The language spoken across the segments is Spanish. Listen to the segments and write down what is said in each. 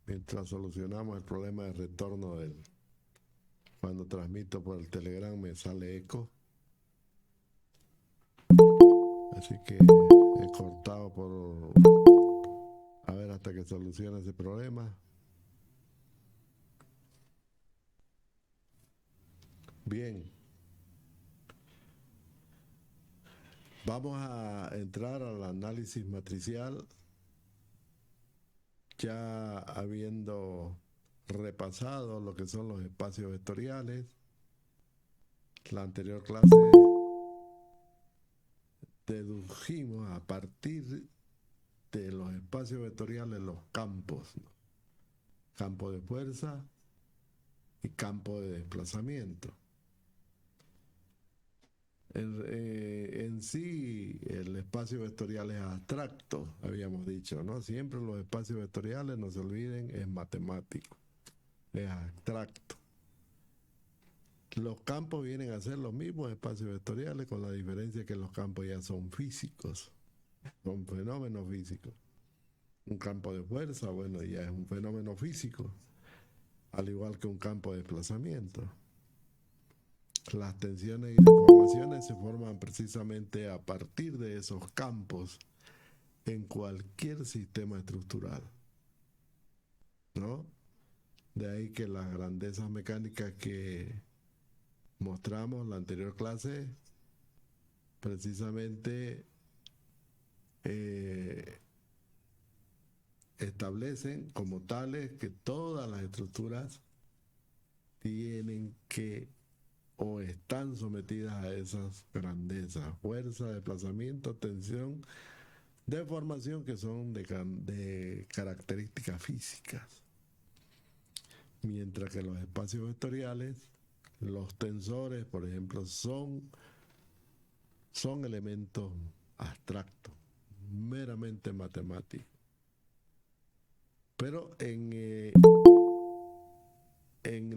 mientras solucionamos el problema de retorno cuando transmito por el Telegram me sale eco. Así que he cortado por... A ver hasta que solucione ese problema. Bien. Vamos a entrar al análisis matricial, ya habiendo repasado lo que son los espacios vectoriales. La anterior clase dedujimos a partir de los espacios vectoriales los campos, ¿no? Campo de fuerza y campo de desplazamiento. En sí, el espacio vectorial es abstracto, habíamos dicho, ¿no? Siempre los espacios vectoriales, no se olviden, es matemático, es abstracto. Los campos vienen a ser los mismos espacios vectoriales, con la diferencia que los campos ya son físicos, son fenómenos físicos. Un campo de fuerza, bueno, ya es un fenómeno físico, al igual que un campo de desplazamiento. Las tensiones y deformaciones se forman precisamente a partir de esos campos en cualquier sistema estructural, ¿no? De ahí que las grandezas mecánicas que mostramos en la anterior clase precisamente establecen como tales que todas las estructuras tienen que o están sometidas a esas grandezas, fuerza, desplazamiento, tensión, deformación, que son de características físicas. Mientras que los espacios vectoriales, los tensores, por ejemplo, son elementos abstractos, meramente matemáticos. Pero en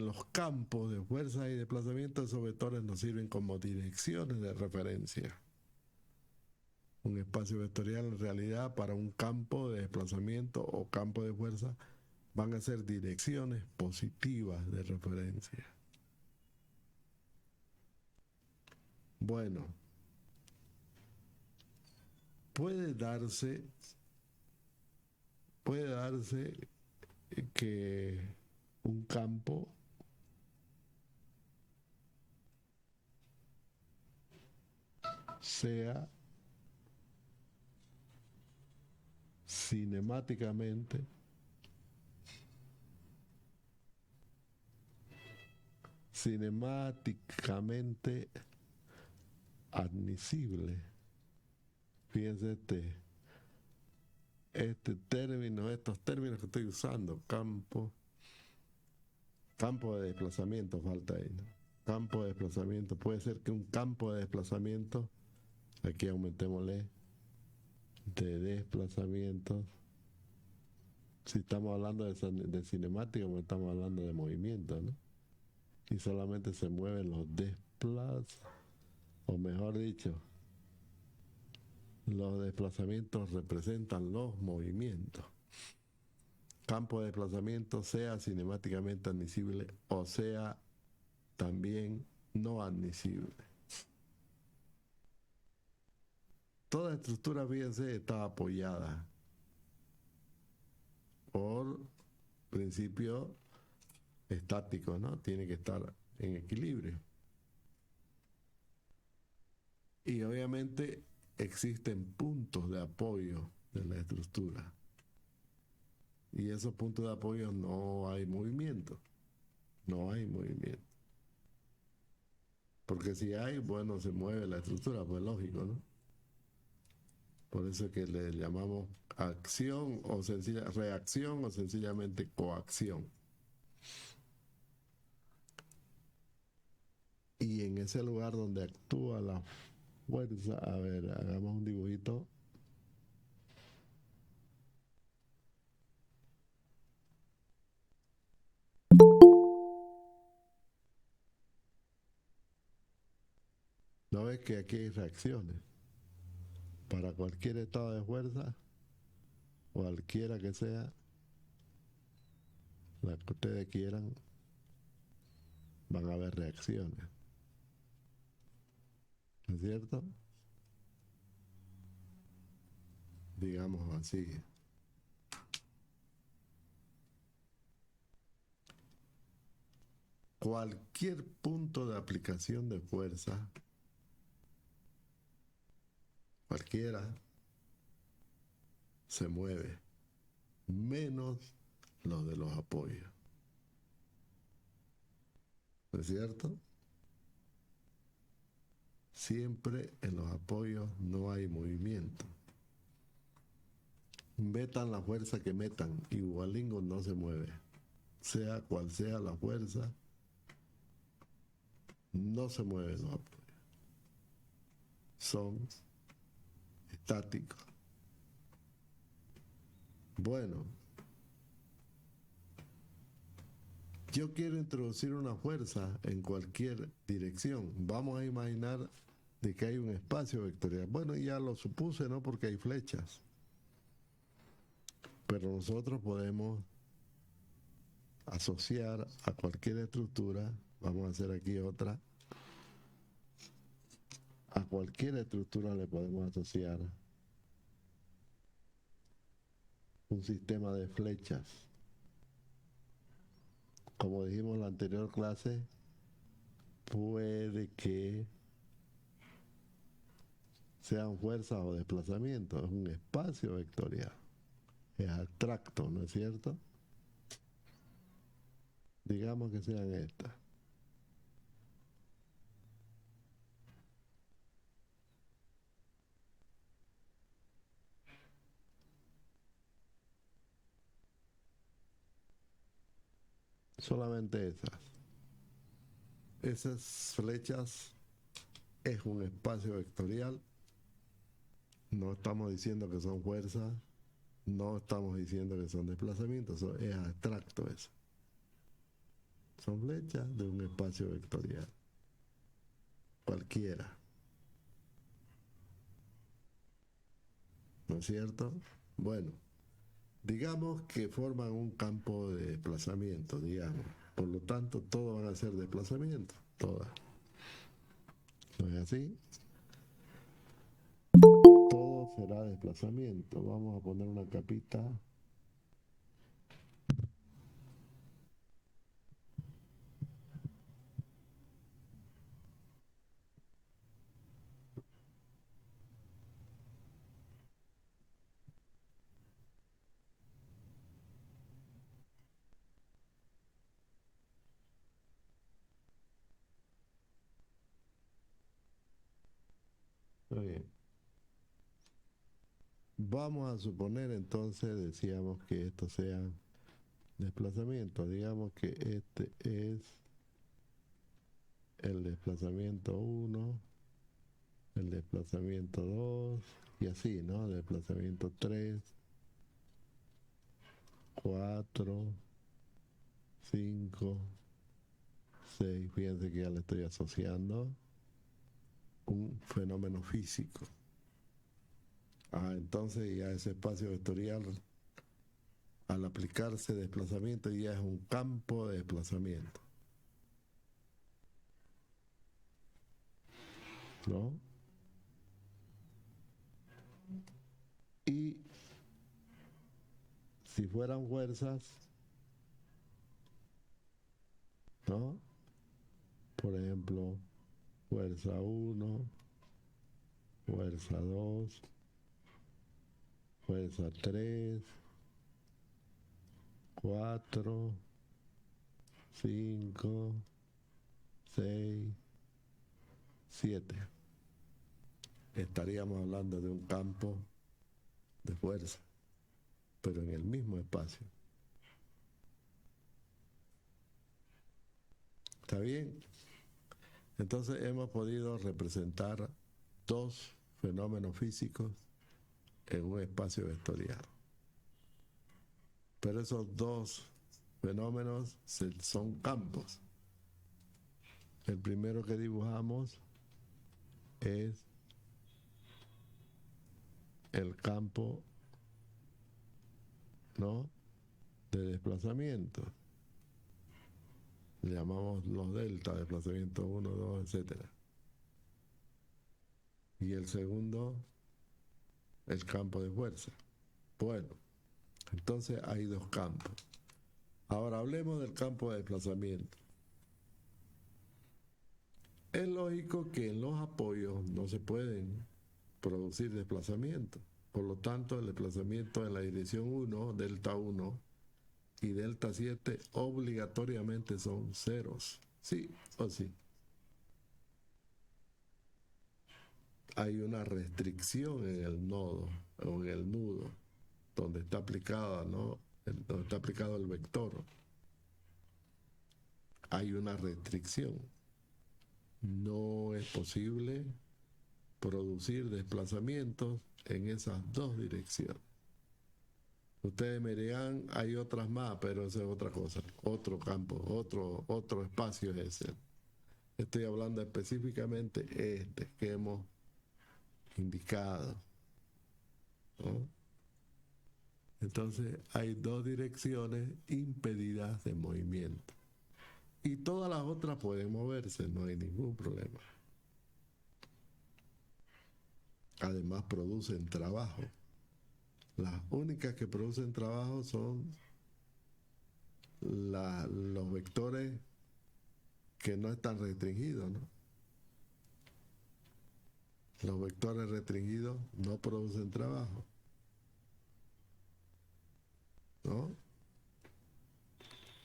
los campos de fuerza y desplazamiento, esos vectores nos sirven como direcciones de referencia. Un espacio vectorial en realidad para un campo de desplazamiento o campo de fuerza van a ser direcciones positivas de referencia. Bueno, puede darse que un campo sea cinemáticamente admisible. Fíjense estos términos que estoy usando, campo de desplazamiento, falta ahí, ¿no? Campo de desplazamiento, puede ser que un campo de desplazamiento, aquí aumentémosle, de desplazamientos, si estamos hablando de cinemática, pues estamos hablando de movimiento, ¿no? Y solamente se mueven los desplazamientos, o mejor dicho, los desplazamientos representan los movimientos. Campo de desplazamiento sea cinemáticamente admisible o sea también no admisible. Toda estructura, fíjense, está apoyada por principios estáticos, ¿no? Tiene que estar en equilibrio. Y obviamente existen puntos de apoyo de la estructura. Y esos puntos de apoyo no hay movimiento. No hay movimiento. Porque si hay, bueno, se mueve la estructura, pues lógico, ¿no? Por eso es que le llamamos acción o reacción o sencillamente coacción. Y en ese lugar donde actúa la fuerza, a ver, hagamos un dibujito. ¿No ves que aquí hay reacciones? Para cualquier estado de fuerza, cualquiera que sea, la que ustedes quieran, van a haber reacciones. ¿No es cierto? Digamos así. Cualquier punto de aplicación de fuerza, cualquiera, se mueve, menos los de los apoyos. ¿No es cierto? Siempre en los apoyos no hay movimiento. Metan la fuerza que metan, igualingo no se mueve. Sea cual sea la fuerza, no se mueven los apoyos. Son estáticos. Bueno, yo quiero introducir una fuerza en cualquier dirección. Vamos a imaginar de que hay un espacio vectorial. Bueno, ya lo supuse, ¿no? Porque hay flechas. Pero nosotros podemos asociar a cualquier estructura, vamos a hacer aquí otra, a cualquier estructura le podemos asociar un sistema de flechas. Como dijimos en la anterior clase, puede que sean fuerzas o desplazamientos, es un espacio vectorial, es abstracto, ¿no es cierto? Digamos que sean estas. Solamente esas. Esas flechas es un espacio vectorial. No estamos diciendo que son fuerzas, no estamos diciendo que son desplazamientos, es abstracto eso. Son flechas de un espacio vectorial. Cualquiera. ¿No es cierto? Bueno, digamos que forman un campo de desplazamiento, digamos. Por lo tanto, todos van a ser desplazamientos, todas. ¿No es así? Todo será desplazamiento. Vamos a poner una capita. Muy bien. Vamos a suponer entonces, decíamos que estos sean desplazamientos. Digamos que este es el desplazamiento 1, el desplazamiento 2 y así, ¿no? Desplazamiento 3, 4, 5, 6. Fíjense que ya le estoy asociando un fenómeno físico. Entonces ya ese espacio vectorial, al aplicarse desplazamiento, ya es un campo de desplazamiento, ¿no? Y si fueran fuerzas, ¿no? Por ejemplo, fuerza 1, fuerza 2, fuerza 3, 4, 5, 6, 7. Estaríamos hablando de un campo de fuerza, pero en el mismo espacio. ¿Está bien? Entonces hemos podido representar dos fenómenos físicos en un espacio vectorial. Pero esos dos fenómenos son campos. El primero que dibujamos es el campo, ¿no?, de desplazamiento. Le llamamos los delta, desplazamiento 1, 2, etcétera. Y el segundo, el campo de fuerza. Bueno, entonces hay dos campos. Ahora hablemos del campo de desplazamiento. Es lógico que en los apoyos no se pueden producir desplazamientos. Por lo tanto, el desplazamiento en la dirección 1, delta 1 y delta 7 obligatoriamente son ceros. Sí o sí. Hay una restricción en el nodo o en el nudo donde está aplicada, ¿no? Donde está aplicado el vector. Hay una restricción. No es posible producir desplazamientos en esas dos direcciones. Ustedes me dirán, hay otras más, pero eso es otra cosa, otro campo, otro espacio es ese. Estoy hablando específicamente este que hemos indicado, ¿no? Entonces hay dos direcciones impedidas de movimiento. Y todas las otras pueden moverse, no hay ningún problema. Además producen trabajo. Las únicas que producen trabajo son los vectores que no están restringidos, ¿no? Los vectores restringidos no producen trabajo, ¿no?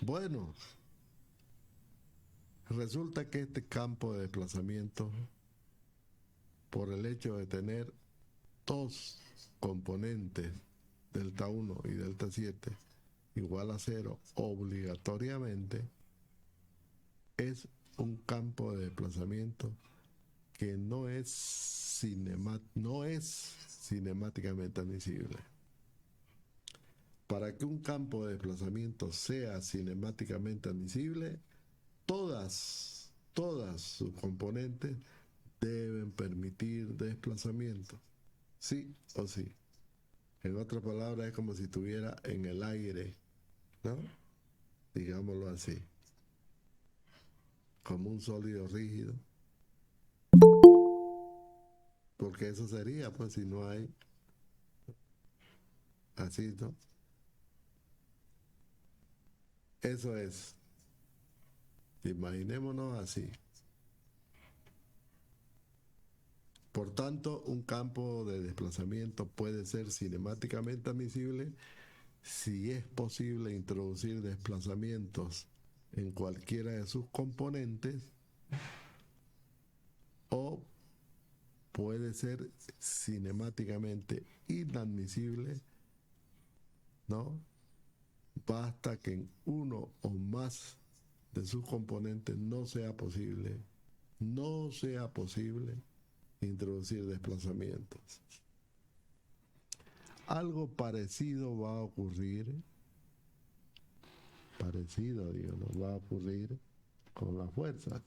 Bueno, resulta que este campo de desplazamiento, por el hecho de tener dos componentes, delta 1 y delta 7, igual a 0, obligatoriamente, es un campo de desplazamiento que no es cinemáticamente admisible. Para que un campo de desplazamiento sea cinemáticamente admisible, todas sus componentes deben permitir desplazamiento, sí o sí. En otras palabras, es como si estuviera en el aire, ¿no? Digámoslo así, como un sólido rígido, porque eso sería, pues, si no hay así, ¿no? Eso es. Imaginémonos así. Por tanto, un campo de desplazamiento puede ser cinemáticamente admisible si es posible introducir desplazamientos en cualquiera de sus componentes, o puede ser cinemáticamente inadmisible, ¿no? Basta que en uno o más de sus componentes no sea posible introducir desplazamientos. Algo parecido va a ocurrir, va a ocurrir con las fuerzas.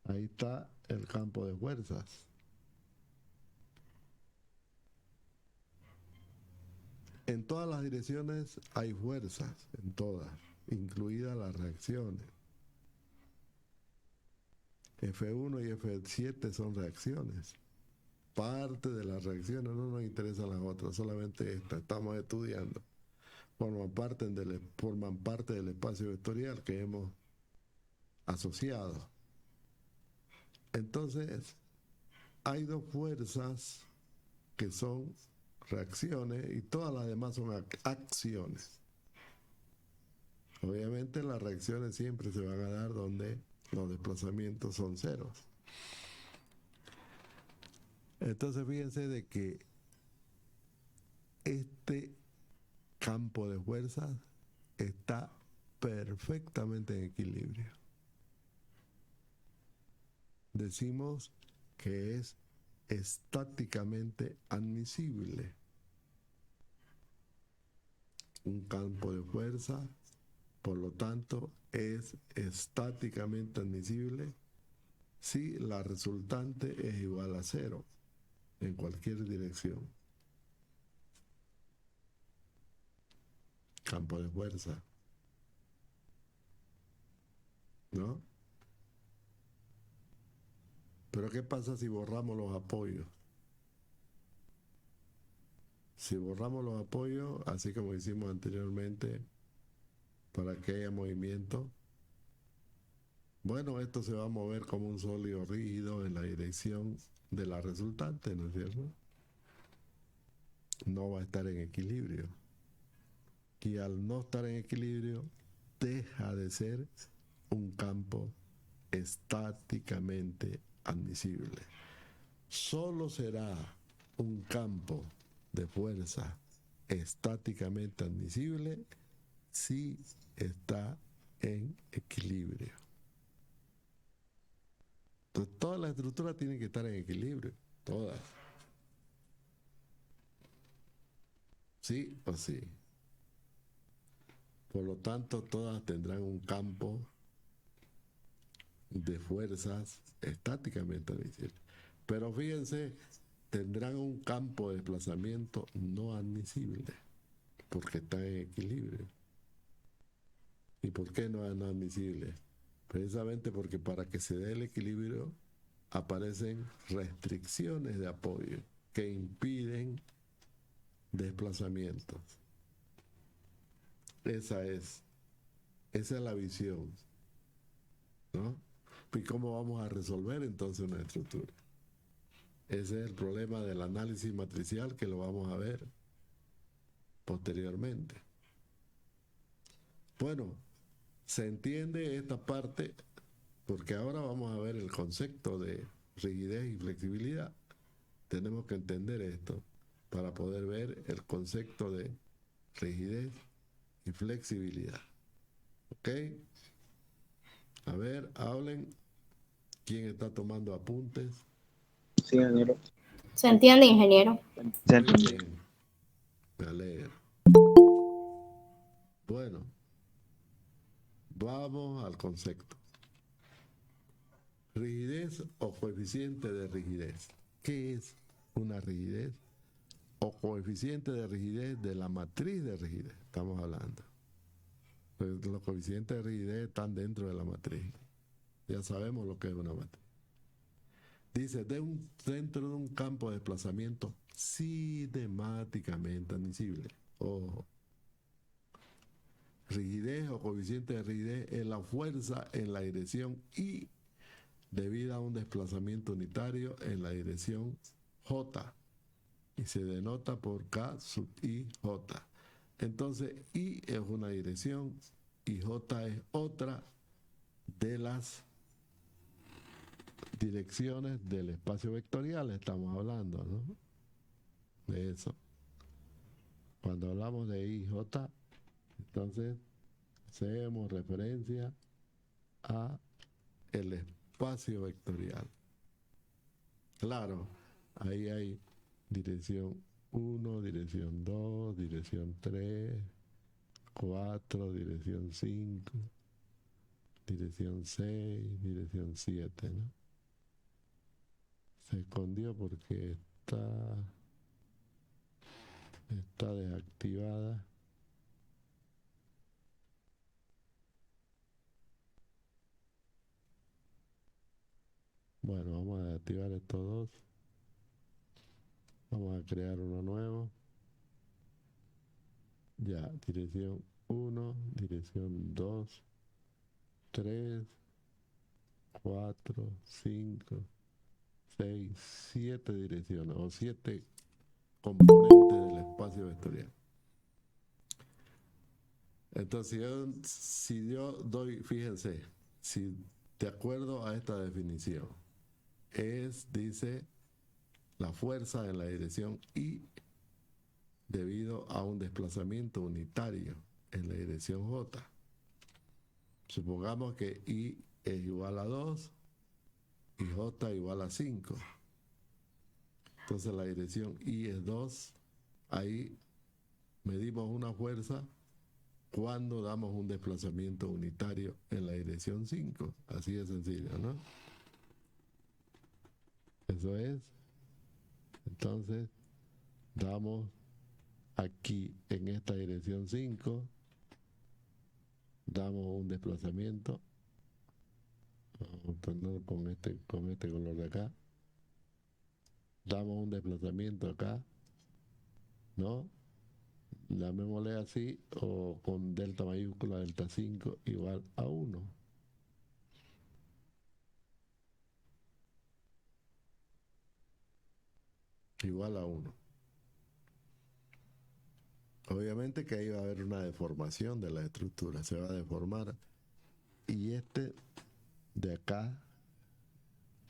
Ahí está el campo de fuerzas. En todas las direcciones hay fuerzas, en todas, incluidas las reacciones. F1 y F7 son reacciones. Parte de las reacciones, no nos interesan las otras, solamente esta, estamos estudiando. Forman parte del espacio vectorial que hemos asociado. Entonces, hay dos fuerzas que son reacciones y todas las demás son acciones. Obviamente las reacciones siempre se van a dar donde los desplazamientos son ceros. Entonces fíjense de que este campo de fuerzas está perfectamente en equilibrio. Decimos que es estáticamente admisible. Un campo de fuerza, por lo tanto, es estáticamente admisible si la resultante es igual a 0 en cualquier dirección. Campo de fuerza. ¿no? Pero ¿qué pasa si borramos los apoyos? Si borramos los apoyos, así como hicimos anteriormente, para que haya movimiento, bueno, esto se va a mover como un sólido rígido en la dirección de la resultante, ¿no es cierto? No va a estar en equilibrio. Y al no estar en equilibrio, deja de ser un campo estáticamente admisible. Solo será un campo de fuerza estáticamente admisible si está en equilibrio. Entonces, todas las estructuras tienen que estar en equilibrio, todas. Sí o sí. Por lo tanto, todas tendrán un campo de fuerzas estáticamente admisible. Pero fíjense, tendrán un campo de desplazamiento no admisible, porque está en equilibrio. ¿Y por qué no es no admisible? Precisamente porque para que se dé el equilibrio aparecen restricciones de apoyo que impiden desplazamientos. Esa es la visión, ¿no? ¿Y cómo vamos a resolver entonces una estructura? Ese es el problema del análisis matricial que lo vamos a ver posteriormente. Bueno, se entiende esta parte porque ahora vamos a ver el concepto de rigidez y flexibilidad. Tenemos que entender esto para poder ver el concepto de rigidez y flexibilidad. ¿Ok? A ver, hablen. ¿Quién está tomando apuntes? Sí, ingeniero. ¿Se entiende, ingeniero? Muy bien, me alegro. Bueno, vamos al concepto. Rigidez o coeficiente de rigidez. ¿Qué es una rigidez? O coeficiente de rigidez de la matriz de rigidez. Estamos hablando. Pues los coeficientes de rigidez están dentro de la matriz. Ya sabemos lo que es una matriz. Dice, dentro de un campo de desplazamiento cinemáticamente admisible. Ojo. Rigidez o coeficiente de rigidez es la fuerza en la dirección Y debida a un desplazamiento unitario en la dirección J y se denota por K sub I J. Entonces I es una dirección y J es otra de las direcciones del espacio vectorial, estamos hablando, ¿no? De eso. Cuando hablamos de I J, entonces hacemos referencia a el espacio vectorial. Claro, ahí hay dirección 1, dirección 2, dirección 3, 4, dirección 5, dirección 6, dirección 7, ¿no? Se escondió porque está desactivada. Bueno, vamos a desactivar estos dos. Vamos a crear uno nuevo. Ya, dirección 1, dirección 2, 3, 4, 5, 6, 7 direcciones o 7 componentes del espacio vectorial. Entonces, si yo doy, fíjense, si de acuerdo a esta definición, dice, la fuerza en la dirección Y debido a un desplazamiento unitario en la dirección J. Supongamos que I es igual a 2 y J igual a 5. Entonces la dirección I es 2. Ahí medimos una fuerza cuando damos un desplazamiento unitario en la dirección 5. Así de sencillo, ¿no? Eso es. Entonces, damos aquí en esta dirección 5, damos un desplazamiento Vamos a ponerlo con este color de acá. Damos un desplazamiento acá, ¿no? Llamémosle así, o con delta mayúscula, delta 5 igual a 1. Igual a 1. Obviamente que ahí va a haber una deformación de la estructura, se va a deformar. Y este de acá,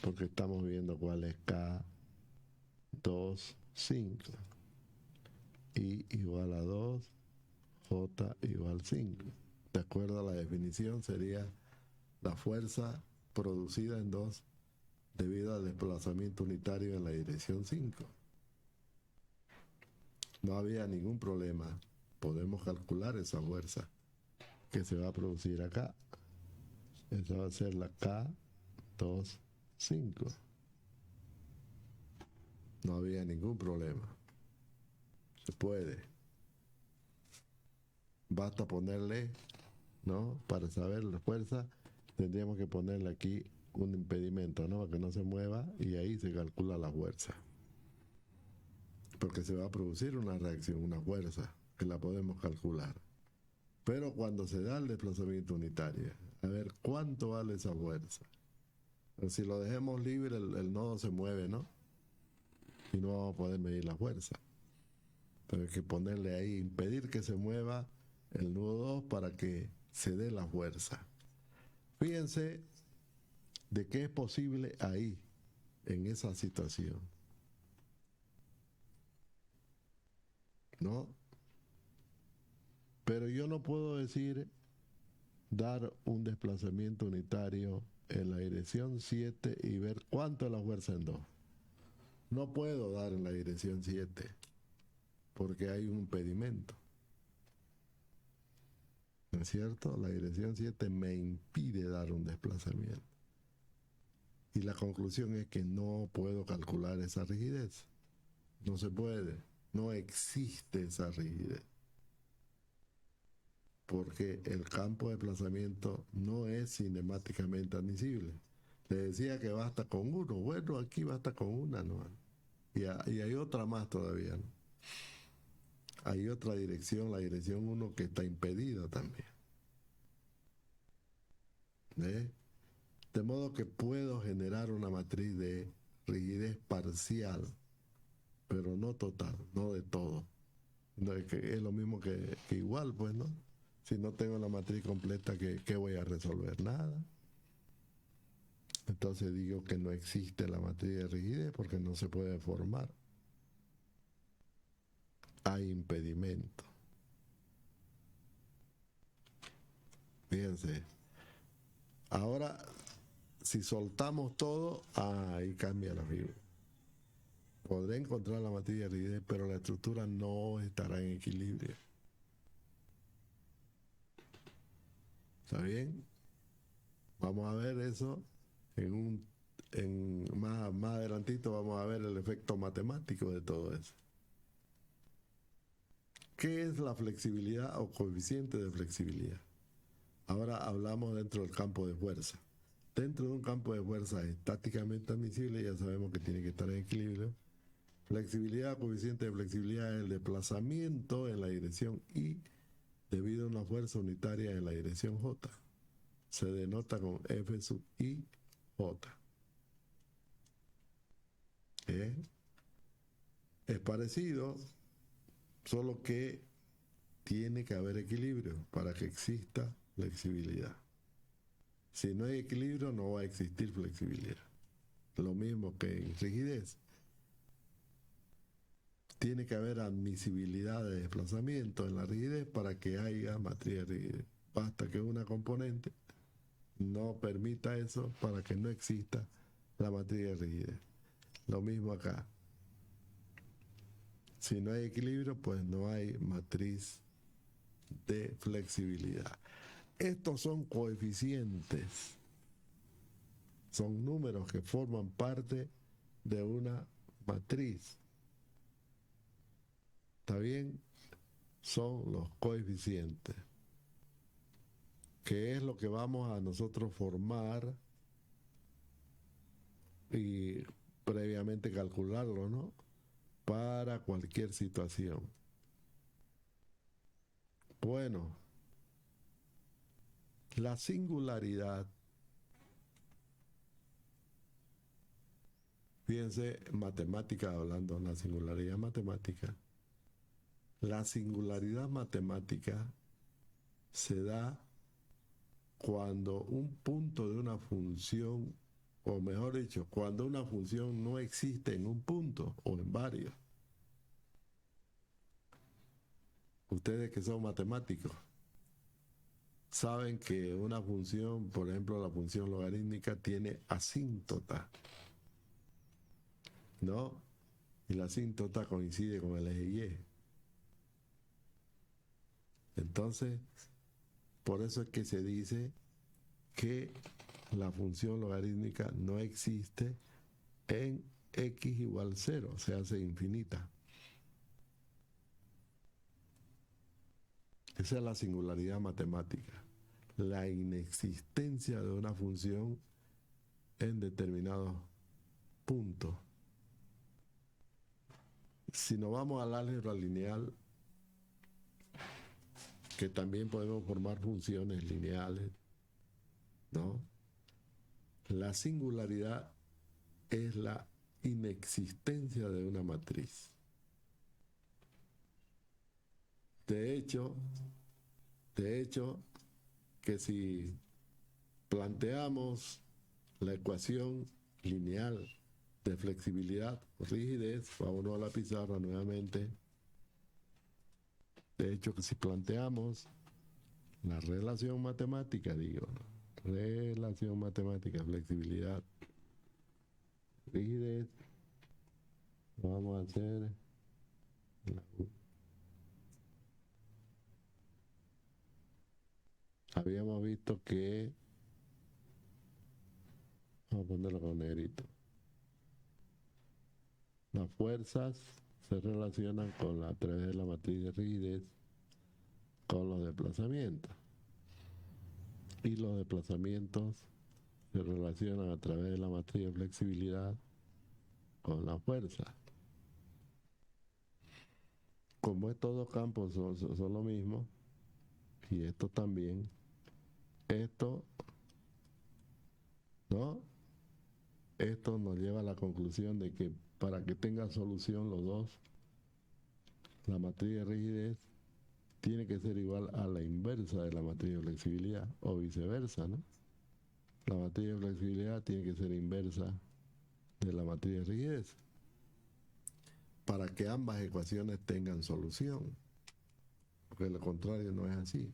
porque estamos viendo cuál es K, 2, 5. I igual a 2, J igual 5. De acuerdo a la definición, sería la fuerza producida en 2 debido al desplazamiento unitario en la dirección 5. No había ningún problema. Podemos calcular esa fuerza que se va a producir acá. Esa va a ser la K2, 5. No había ningún problema. Se puede. Basta ponerle, ¿no? Para saber la fuerza, tendríamos que ponerle aquí un impedimento, ¿no? Para que no se mueva y ahí se calcula la fuerza. Porque se va a producir una reacción, una fuerza, que la podemos calcular. Pero cuando se da el desplazamiento unitario, a ver cuánto vale esa fuerza. Pero si lo dejemos libre, el nodo se mueve, ¿no? Y no vamos a poder medir la fuerza. Pero hay que ponerle ahí, impedir que se mueva el nudo 2 para que se dé la fuerza. Fíjense de qué es posible ahí, en esa situación. ¿No? Pero yo no puedo decir dar un desplazamiento unitario en la dirección 7 y ver cuánto es la fuerza en 2. No puedo dar en la dirección 7 porque hay un impedimento. ¿No es cierto? La dirección 7 me impide dar un desplazamiento. Y la conclusión es que no puedo calcular esa rigidez. No se puede. No existe esa rigidez. Porque el campo de desplazamiento no es cinemáticamente admisible. Le decía que basta con uno. Bueno, aquí basta con una, ¿no? Y hay otra más todavía, ¿no? Hay otra dirección, la dirección 1, que está impedida también. ¿Eh? De modo que puedo generar una matriz de rigidez parcial, pero no total, no de todo. No, es lo mismo que igual, pues, ¿no? Si no tengo la matriz completa, ¿qué voy a resolver? Nada. Entonces digo que no existe la matriz de rigidez porque no se puede formar. Hay impedimento. Fíjense. Ahora, si soltamos todo, ahí cambia la figura. Podré encontrar la matriz de rigidez, pero la estructura no estará en equilibrio. ¿Está bien? Vamos a ver eso más adelantito vamos a ver el efecto matemático de todo eso. ¿Qué es la flexibilidad o coeficiente de flexibilidad? Ahora hablamos dentro del campo de fuerza. Dentro de un campo de fuerza estáticamente admisible, ya sabemos que tiene que estar en equilibrio. Flexibilidad, coeficiente de flexibilidad es el desplazamiento en la dirección Y debido a una fuerza unitaria en la dirección J. Se denota con F sub I J. Es parecido, solo que tiene que haber equilibrio para que exista flexibilidad. Si no hay equilibrio, no va a existir flexibilidad. Lo mismo que en rigidez. Tiene que haber admisibilidad de desplazamiento en la rigidez para que haya matriz de rigidez. Basta que una componente no permita eso para que no exista la matriz de rigidez. Lo mismo acá. Si no hay equilibrio, pues no hay matriz de flexibilidad. Estos son coeficientes, son números que forman parte de una matriz. ¿Está bien? Son los coeficientes, que es lo que vamos a nosotros formar y previamente calcularlo, ¿no? Para cualquier situación. Bueno, la singularidad, fíjense, matemática, hablando de la singularidad matemática, la singularidad matemática se da cuando un punto de una función, o mejor dicho, cuando una función no existe en un punto o en varios. Ustedes que son matemáticos saben que una función, por ejemplo, la función logarítmica tiene asíntota, ¿no? Y la asíntota coincide con el eje Y. Entonces, por eso es que se dice que la función logarítmica no existe en x igual 0, se hace infinita. Esa es la singularidad matemática, la inexistencia de una función en determinados puntos. Si nos vamos al álgebra lineal, que también podemos formar funciones lineales, ¿no? La singularidad es la inexistencia de una matriz. De hecho, que si planteamos la ecuación lineal de flexibilidad o rigidez, vámonos a la pizarra nuevamente. De hecho, que si planteamos la relación matemática, relación matemática, flexibilidad, rigidez, vamos a hacer habíamos visto que, vamos a ponerlo con negrito, las fuerzas se relacionan a través de la matriz de rigidez con los desplazamientos, y los desplazamientos se relacionan a través de la matriz de flexibilidad con la fuerza. Como estos dos campos son lo mismo, y esto también, esto, ¿no? Esto nos lleva a la conclusión de que para que tenga solución los dos, la matriz de rigidez tiene que ser igual a la inversa de la matriz de flexibilidad, o viceversa, ¿no? La matriz de flexibilidad tiene que ser inversa de la matriz de rigidez para que ambas ecuaciones tengan solución, porque lo contrario no es así.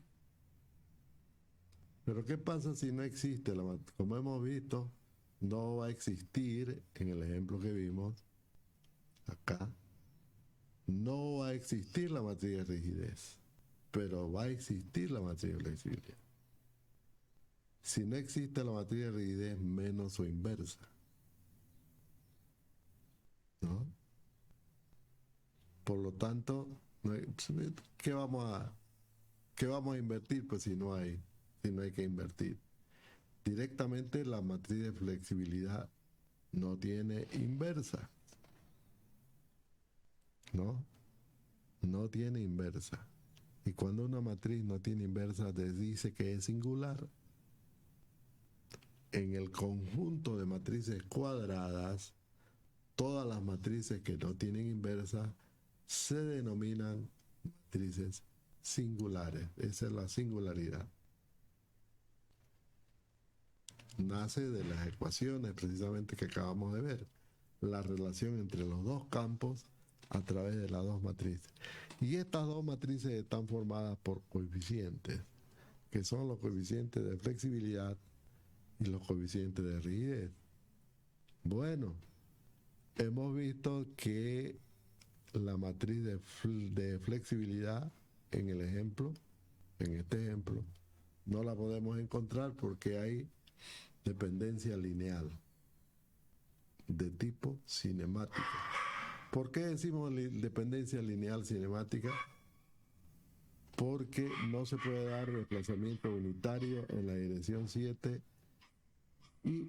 Pero ¿qué pasa si no existe la matriz? Como hemos visto, no va a existir, en el ejemplo que vimos acá, no va a existir la matriz de rigidez, pero va a existir la matriz de flexibilidad. Si no existe la matriz de rigidez menos su inversa, ¿no? Por lo tanto, ¿qué vamos a invertir? Pues si no hay que invertir. Directamente la matriz de flexibilidad no tiene inversa, ¿no? No tiene inversa. Y cuando una matriz no tiene inversa, te dice que es singular. En el conjunto de matrices cuadradas, todas las matrices que no tienen inversa se denominan matrices singulares. Esa es la singularidad. Nace de las ecuaciones precisamente que acabamos de ver, la relación entre los dos campos a través de las dos matrices. Y estas dos matrices están formadas por coeficientes, que son los coeficientes de flexibilidad y los coeficientes de rigidez. Bueno, hemos visto que la matriz de flexibilidad en este ejemplo, no la podemos encontrar porque hay dependencia lineal de tipo cinemático. ¿Por qué decimos dependencia lineal cinemática? Porque no se puede dar desplazamiento unitario en la dirección 7 y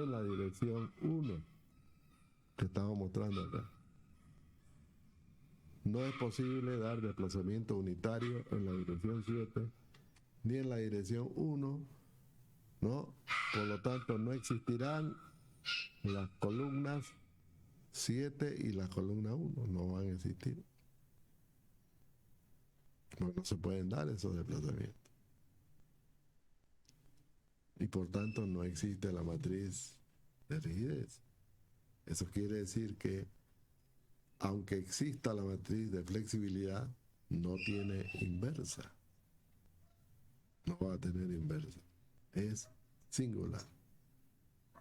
en la dirección 1 que estamos mostrando acá. No es posible dar desplazamiento unitario en la dirección 7 ni en la dirección 1, ¿no? Por lo tanto, no existirán las columnas 7 y la columna 1, no van a existir. No se pueden dar esos desplazamientos. Y por tanto no existe la matriz de rigidez. Eso quiere decir que aunque exista la matriz de flexibilidad, no tiene inversa. No va a tener inversa. Es singular.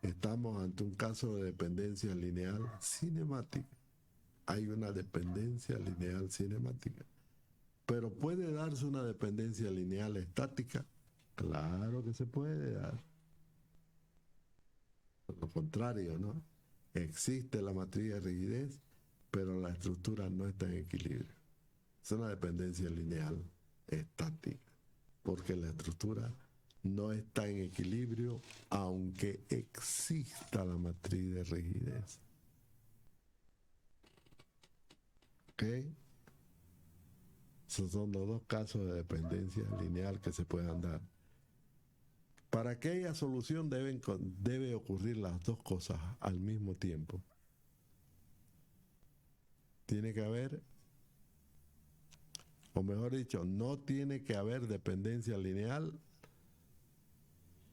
Estamos ante un caso de dependencia lineal cinemática. Hay una dependencia lineal cinemática. Pero ¿puede darse una dependencia lineal estática? Claro que se puede dar. Por lo contrario, ¿no? Existe la matriz de rigidez, pero la estructura no está en equilibrio. Es una dependencia lineal estática, porque la estructura no está en equilibrio aunque exista la matriz de rigidez. ¿Ok? Esos son los dos casos de dependencia lineal que se puedan dar. Para aquella solución debe ocurrir las dos cosas al mismo tiempo. Tiene que haber, o mejor dicho, no tiene que haber dependencia lineal,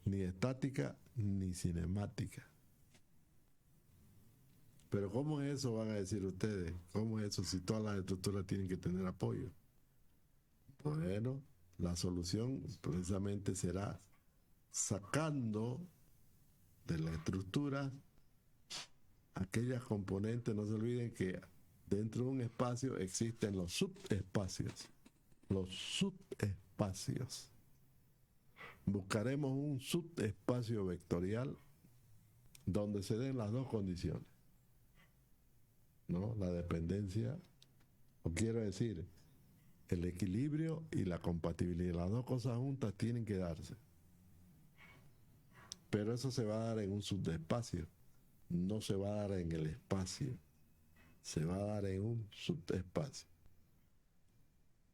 ni estática, ni cinemática. Pero ¿cómo es eso, van a decir ustedes? ¿Cómo es eso si todas las estructuras tienen que tener apoyo? Bueno, la solución precisamente será sacando de la estructura aquellas componentes. No se olviden que dentro de un espacio existen los subespacios. Los subespacios. Buscaremos un subespacio vectorial donde se den las dos condiciones, ¿no? La dependencia, o quiero decir, el equilibrio y la compatibilidad. Las dos cosas juntas tienen que darse. Pero eso se va a dar en un subespacio. No se va a dar en el espacio. Se va a dar en un subespacio.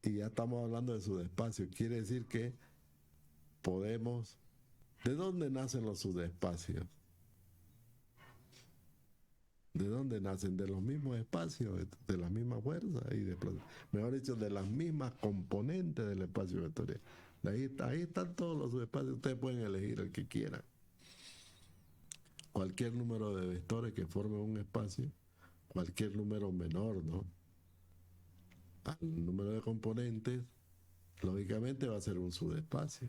Y ya estamos hablando de subespacio. Quiere decir que podemos... ¿De dónde nacen los subespacios? ¿De dónde nacen? De los mismos espacios, de la misma fuerza y mejor dicho, de las mismas componentes del espacio vectorial. Ahí están todos los subespacios. Ustedes pueden elegir el que quieran. Cualquier número de vectores que formen un espacio, cualquier número menor, ¿no?, al número de componentes, lógicamente va a ser un subespacio.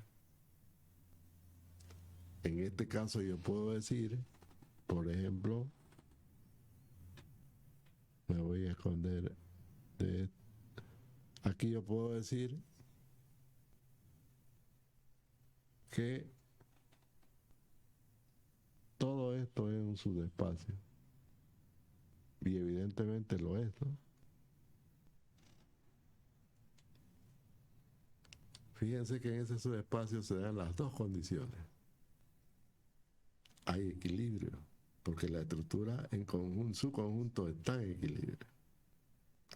En este caso yo puedo decir, por ejemplo, me voy a esconder de aquí. Yo puedo decir que todo esto es un subespacio. Y evidentemente lo es, ¿no? Fíjense que en ese subespacio se dan las dos condiciones. Hay equilibrio, porque la estructura en su conjunto está en equilibrio,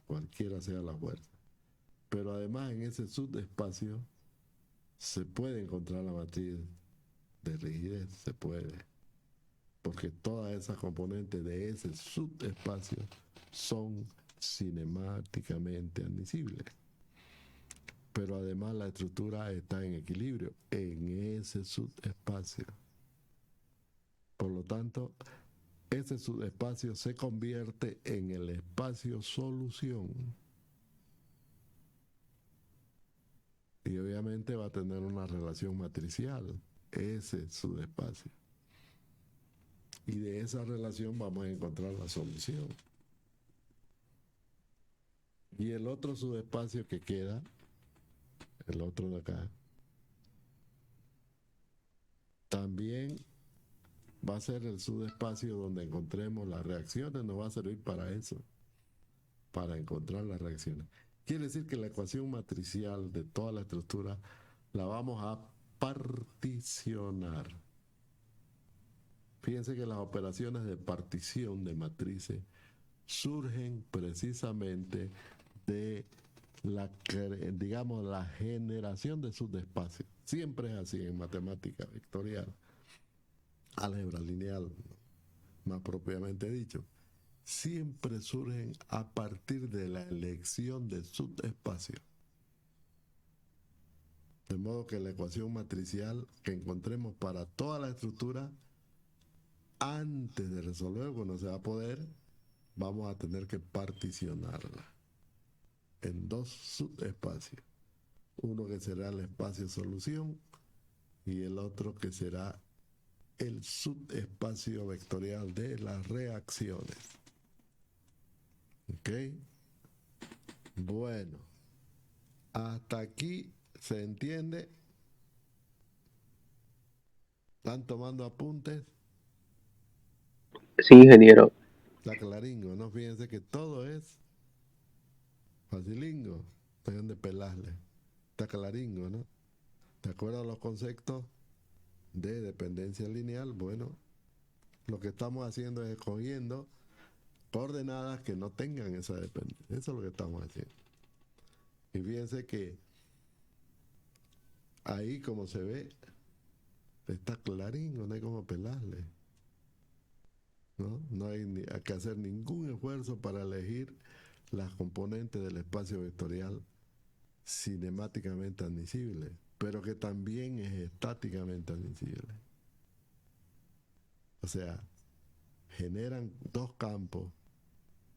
cualquiera sea la fuerza. Pero además en ese subespacio se puede encontrar la matriz de rigidez, se puede, porque todas esas componentes de ese subespacio son cinemáticamente admisibles. Pero además la estructura está en equilibrio en ese subespacio. Por lo tanto, ese subespacio se convierte en el espacio solución. Y obviamente va a tener una relación matricial, ese subespacio. Y de esa relación vamos a encontrar la solución. Y el otro subespacio que queda, el otro de acá, también va a ser el subespacio donde encontremos las reacciones. Nos va a servir para eso, para encontrar las reacciones. Quiere decir que la ecuación matricial de toda la estructura la vamos a particionar. Fíjense que las operaciones de partición de matrices surgen precisamente de digamos, la generación de subespacios. Siempre es así en matemática vectorial, álgebra lineal, más propiamente dicho. Siempre surgen a partir de la elección de subespacios. De modo que la ecuación matricial que encontremos para toda la estructura, antes de resolver, cuando se va a poder, vamos a tener que particionarla en dos subespacios. Uno que será el espacio solución y el otro que será el subespacio vectorial de las reacciones. ¿Ok? Bueno, hasta aquí se entiende. ¿Están tomando apuntes? Sí, ingeniero. Está claringo, ¿no? Fíjense que todo es facilingo. Dejen de pelarle. Está claringo, ¿no? ¿De acuerdo a los conceptos de dependencia lineal? Bueno, lo que estamos haciendo es escogiendo coordenadas que no tengan esa dependencia. Eso es lo que estamos haciendo. Y fíjense que ahí, como se ve, está claringo, no hay como pelarle. No hay que hacer ningún esfuerzo para elegir las componentes del espacio vectorial cinemáticamente admisible, pero que también es estáticamente admisible. O sea, generan dos campos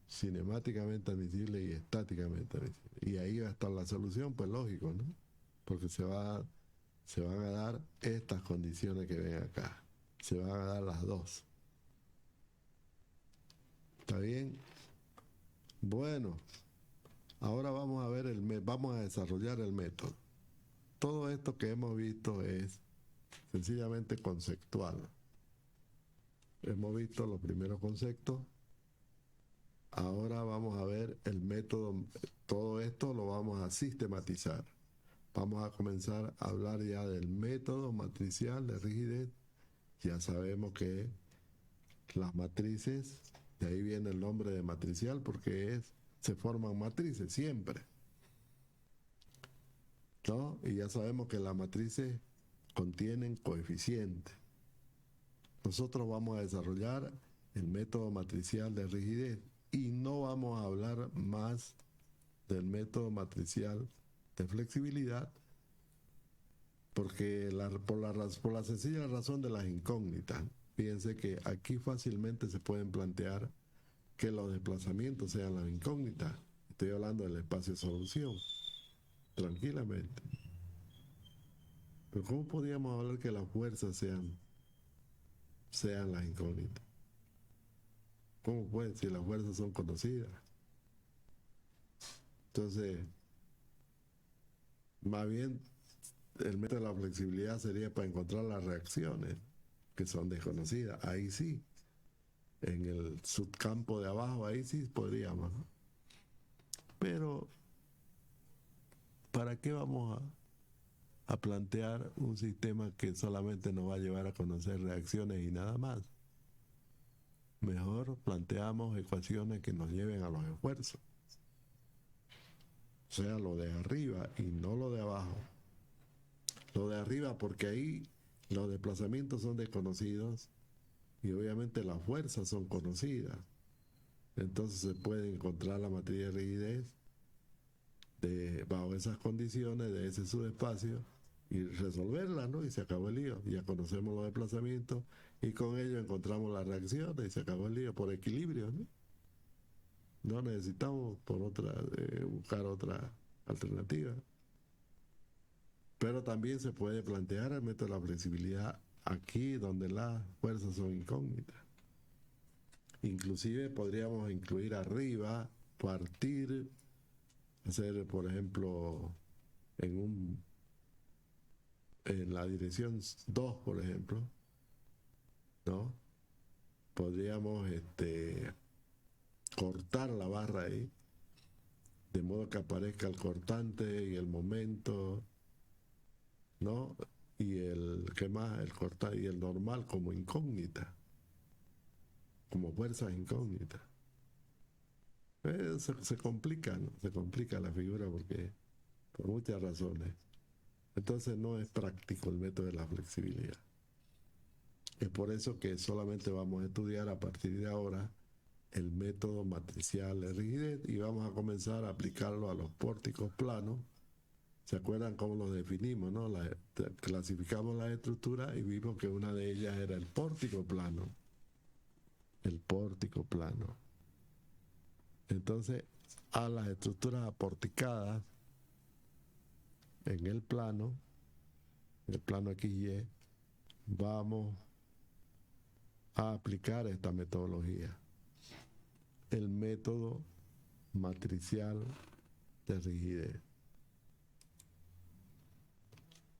cinemáticamente admisibles y estáticamente admisibles. Y ahí va a estar la solución, pues lógico, ¿no? Porque se van a dar estas condiciones que ven acá. Se van a dar las dos. ¿Está bien? Bueno, ahora vamos a ver vamos a desarrollar el método. Todo esto que hemos visto es sencillamente conceptual. Hemos visto los primeros conceptos. Ahora vamos a ver el método. Todo esto lo vamos a sistematizar. Vamos a comenzar a hablar ya del método matricial de rigidez. Ya sabemos que las matrices, de ahí viene el nombre de matricial, porque se forman matrices siempre, ¿no? Y ya sabemos que las matrices contienen coeficientes. Nosotros vamos a desarrollar el método matricial de rigidez y no vamos a hablar más del método matricial de flexibilidad, porque por la sencilla razón de las incógnitas. Fíjense que aquí fácilmente se pueden plantear que los desplazamientos sean las incógnitas. Estoy hablando del espacio de solución, tranquilamente. Pero ¿cómo podríamos hablar que las fuerzas sean las incógnitas? ¿Cómo pueden si las fuerzas son conocidas? Entonces, más bien, el método de la flexibilidad sería para encontrar las reacciones que son desconocidas. Ahí sí, en el subcampo de abajo, ahí sí podríamos, ¿no? Pero, ¿para qué vamos a plantear un sistema que solamente nos va a llevar a conocer reacciones y nada más? Mejor planteamos ecuaciones que nos lleven a los esfuerzos. O sea, lo de arriba y no lo de abajo. Lo de arriba porque ahí los desplazamientos son desconocidos y obviamente las fuerzas son conocidas. Entonces se puede encontrar la matriz de rigidez bajo esas condiciones de ese subespacio y resolverla, ¿no? Y se acabó el lío. Ya conocemos los desplazamientos y con ello encontramos las reacciones y se acabó el lío por equilibrio, ¿no? No necesitamos buscar otra alternativa. Pero también se puede plantear el método de la flexibilidad aquí donde las fuerzas son incógnitas. Inclusive podríamos incluir arriba, partir, hacer por ejemplo en la dirección 2, por ejemplo, ¿no? Podríamos cortar la barra ahí, de modo que aparezca el cortante y el momento, ¿no? Y ¿qué más? El cortante y el normal como incógnita. como fuerzas incógnitas. Se complica, ¿no? Se complica la figura porque por muchas razones. Entonces no es práctico el método de la flexibilidad. Es por eso que solamente vamos a estudiar a partir de ahora el método matricial de rigidez y vamos a comenzar a aplicarlo a los pórticos planos. ¿Se acuerdan cómo los definimos, no? Clasificamos las estructuras y vimos que una de ellas era el pórtico plano. El pórtico plano. Entonces, a las estructuras aporticadas en el plano XY, vamos a aplicar esta metodología, el método matricial de rigidez.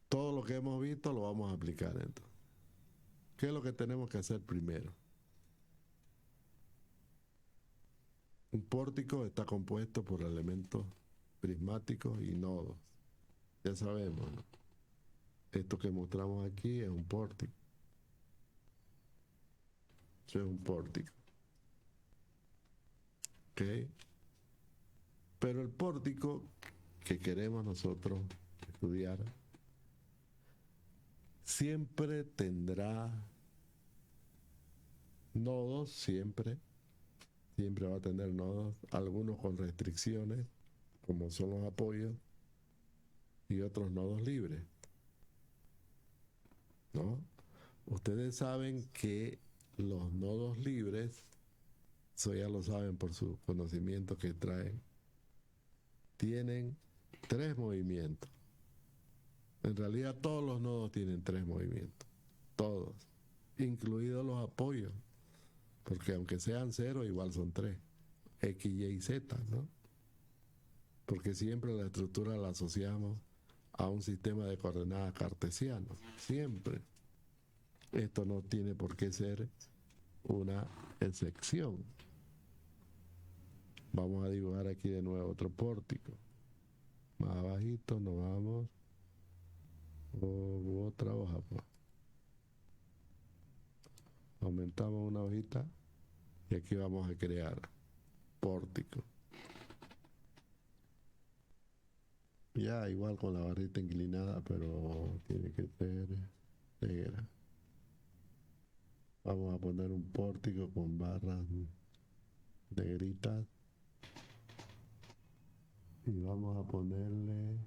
Todo lo que hemos visto lo vamos a aplicar entonces. ¿Qué es lo que tenemos que hacer primero? Un pórtico está compuesto por elementos prismáticos y nodos. Ya sabemos, ¿no? Esto que mostramos aquí es un pórtico. Eso es un pórtico. ¿Ok? Pero el pórtico que queremos nosotros estudiar siempre tendrá nodos, siempre va a tener nodos, algunos con restricciones, como son los apoyos, y otros nodos libres, ¿no? Ustedes saben que los nodos libres, eso ya lo saben por sus conocimientos que traen, tienen 3 movimientos. En realidad todos los nodos tienen 3 movimientos, todos, incluidos los apoyos, porque aunque sean 0, igual son 3, X, Y y Z, ¿no? Porque siempre la estructura la asociamos a un sistema de coordenadas cartesiano, siempre. Esto no tiene por qué ser una excepción. Vamos a dibujar aquí de nuevo otro pórtico. Más abajito nos vamos. Otra hoja, pues. Aumentamos una hojita y aquí vamos a crear pórtico. Ya igual con la barrita inclinada, pero tiene que ser negra. Vamos a poner un pórtico con barras negritas y vamos a ponerle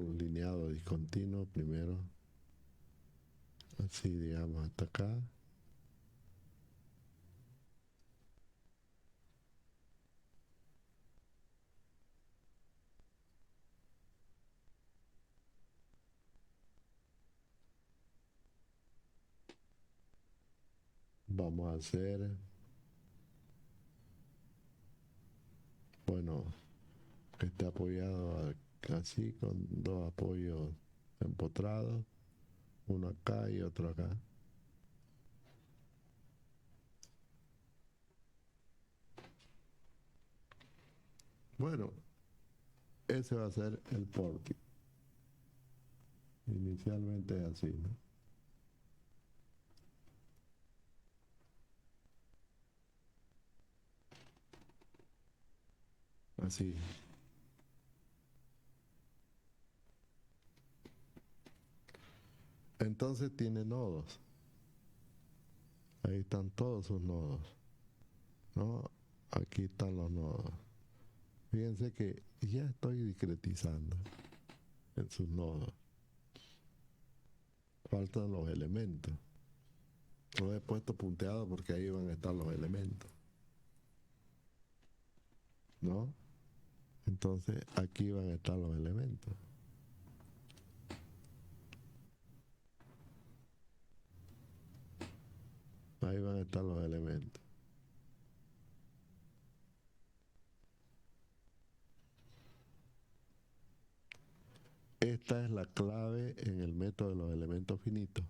un lineado discontinuo primero, así digamos hasta acá. Vamos a hacer, bueno, que esté apoyado así con 2 apoyos empotrados, uno acá y otro acá. Bueno, ese va a ser el pórtico. Inicialmente es así, ¿no? Así. Entonces tiene nodos. Ahí están todos sus nodos, ¿no? Aquí están los nodos. Fíjense que ya estoy discretizando en sus nodos. Faltan los elementos. Los he puesto punteados porque ahí van a estar los elementos, ¿no? Entonces aquí van a estar los elementos. Ahí van a estar los elementos. Esta es la clave en el método de los elementos finitos.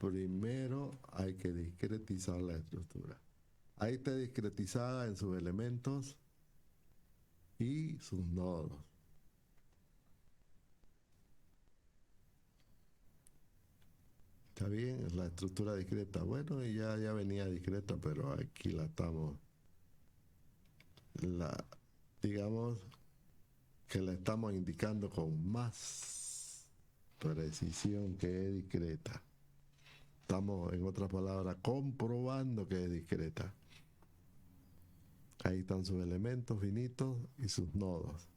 Primero hay que discretizar la estructura. Ahí está discretizada en sus elementos y sus nodos. Está bien, es la estructura discreta. Bueno, y ya venía discreta, pero aquí la estamos, digamos que la estamos indicando con más precisión que es discreta. Estamos, en otras palabras, comprobando que es discreta. Ahí están sus elementos finitos y sus nodos.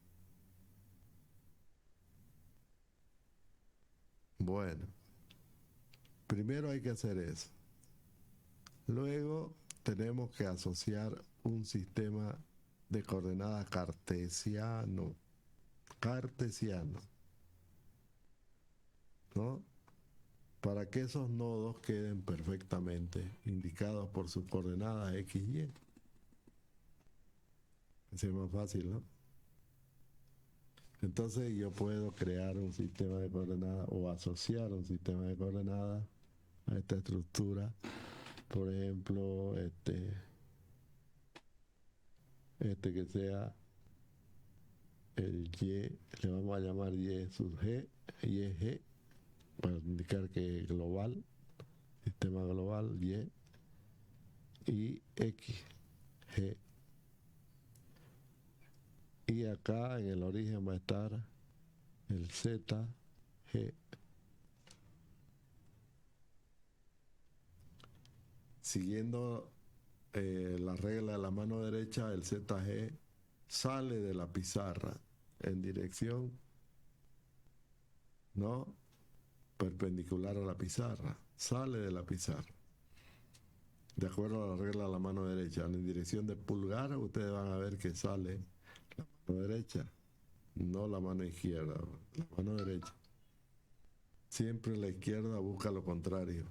Bueno, primero hay que hacer eso. Luego tenemos que asociar un sistema de coordenadas cartesiano, ¿no? Para que esos nodos queden perfectamente indicados por sus coordenadas X y Y. Así es más fácil, ¿no? Entonces yo puedo crear un sistema de coordenadas o asociar un sistema de coordenadas a esta estructura. Por ejemplo, que sea el Y, le vamos a llamar Y sub G, Y G, para indicar que es global, sistema global, y X, G. Y acá en el origen va a estar el Z, G. Siguiendo la regla de la mano derecha, el ZG sale de la pizarra en dirección, ¿no?, perpendicular a la pizarra, sale de la pizarra. De acuerdo a la regla de la mano derecha, en dirección de pulgar, ustedes van a ver que sale la mano derecha, no la mano izquierda, la mano derecha. Siempre la izquierda busca lo contrario.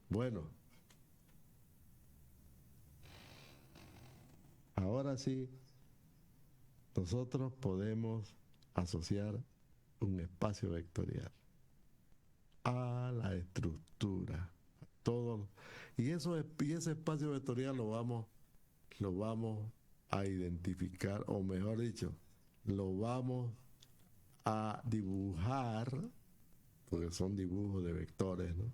Bueno, ahora sí, nosotros podemos asociar un espacio vectorial a la estructura. Todo. Y ese espacio vectorial lo vamos a identificar, o mejor dicho, lo vamos a dibujar, porque son dibujos de vectores, ¿no?,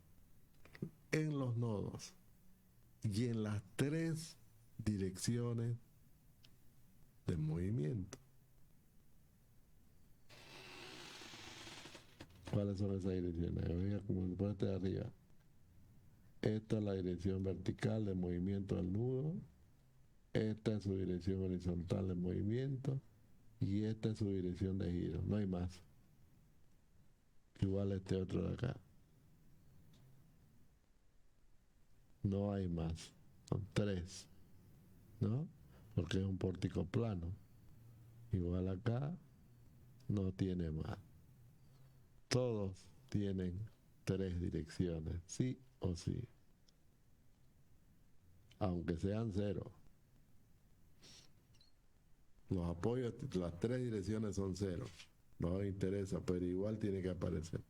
en los nodos y en las tres direcciones de movimiento. ¿Cuáles son esas direcciones? Oiga, como el parte de arriba. Esta es la dirección vertical de movimiento del nudo. Esta es su dirección horizontal de movimiento. Y esta es su dirección de giro. No hay más. Igual este otro de acá. No hay más. Son tres, ¿no? Porque es un pórtico plano. Igual acá no tiene más. Todos tienen tres direcciones, sí o sí. Aunque sean cero. Los apoyos, las tres direcciones son cero. No me interesa, pero igual tiene que aparecer.